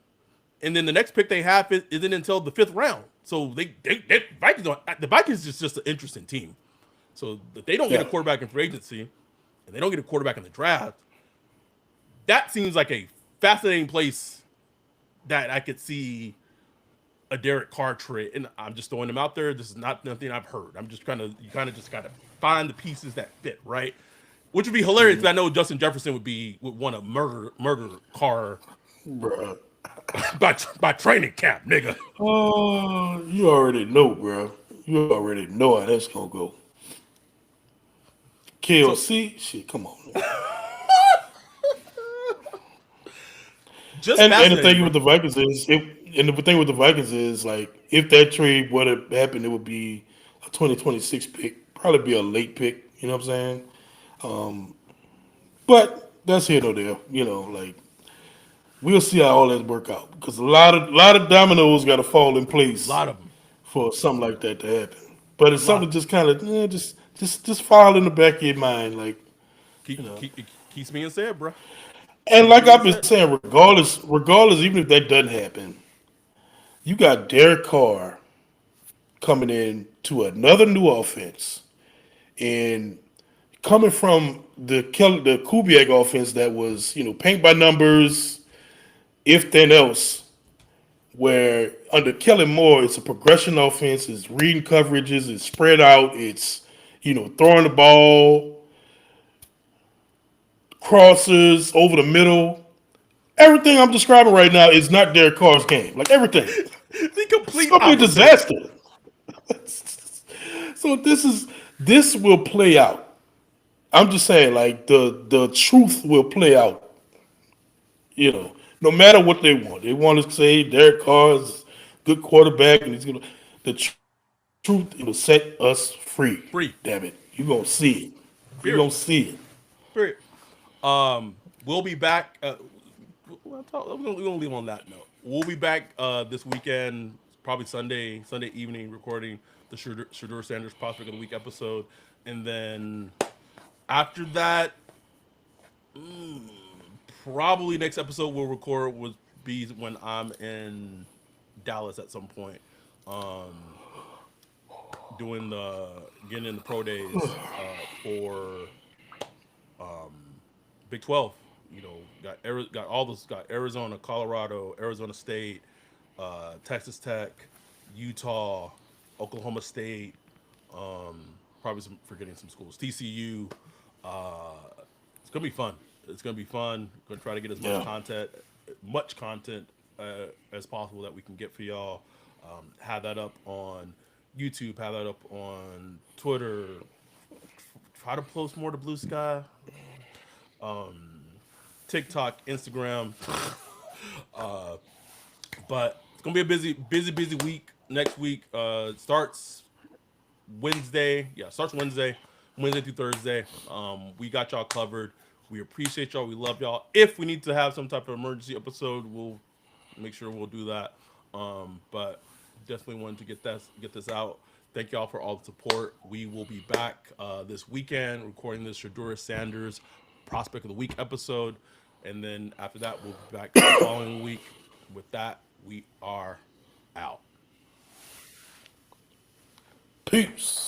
A: and then the next pick they have isn't until the 5th round. So they Vikings don't, the Vikings is just an interesting team. So if they don't get a
B: Yeah.
A: quarterback in free agency and they don't get a quarterback in the draft, that seems like a fascinating place that I could see a Derek Carr trade, and I'm just throwing them out there. This is not nothing I've heard. I'm just you kind of just gotta find the pieces that fit, right? Which would be hilarious because I know Justin Jefferson would want to murder Carr
B: Bruh.
A: by training camp, nigga.
B: Oh, you already know, bro. You already know how that's gonna go.
A: So
B: KLC, shit, come on. Man.
A: just
B: And the
A: fascinating,
B: thing
A: bro.
B: with the Vikings is, like, if that trade would have happened, it would be a 2026 pick, probably be a late pick. You know what I'm saying? But that's here nor there. You know, like we'll see how all that work out because a lot of dominoes got to fall in
A: A
B: place
A: lot of them,
B: for something like that to happen. But
A: a
B: it's
A: lot
B: something
A: of them.
B: just kind of just file in the back of your mind, like you know.
A: It keeps being said, bro.
B: And
A: Keeps
B: like
A: being
B: I've been
A: said.
B: saying, regardless, even if that doesn't happen, you got Derek Carr coming in to another new offense and coming from the Kubiak offense that was paint by numbers, if then else. where under Kellen Moore, it's a progression offense. It's reading coverages. It's spread out. It's throwing the ball, crosses over the middle. Everything I'm describing right now is not Derek Carr's game. Like everything,
A: The
B: it's
A: complete
B: gonna be a
A: opposite.
B: disaster. So this will play out. I'm just saying, like the truth will play out. No matter what they want to say Derek Carr is a good quarterback, and he's gonna. The truth it will set us free. Damn it,
A: Free.
B: you're gonna see it. You're gonna see
A: Period.
B: it.
A: Period. We'll be back. We're gonna leave on that note. We'll be back this weekend, probably Sunday evening, recording the Shadur Sanders Prospect of the Week episode, and then after that, probably next episode we'll record would be when I'm in Dallas at some point, um, doing the getting in the pro days for Big 12. Got all those, got Arizona, Colorado, Arizona State, Texas Tech, Utah, Oklahoma State. Probably forgetting some schools. TCU. Uh, it's gonna be fun. It's gonna be fun. Gonna try to get as
B: Yeah.
A: much content as possible that we can get for y'all. Have that up on YouTube. Have that up on Twitter. Try to post more to Blue Sky. TikTok, Instagram. But it's gonna be a busy week. Next week starts Wednesday. Yeah, starts Wednesday through Thursday. We got y'all covered. We appreciate y'all. We love y'all. If we need to have some type of emergency episode, we'll make sure we'll do that. But definitely wanted to get this out. Thank y'all for all the support. We will be back this weekend recording this Shadur Sanders Prospect of the Week episode, and then after that we'll be back the following week. With that, we are out.
B: Peace.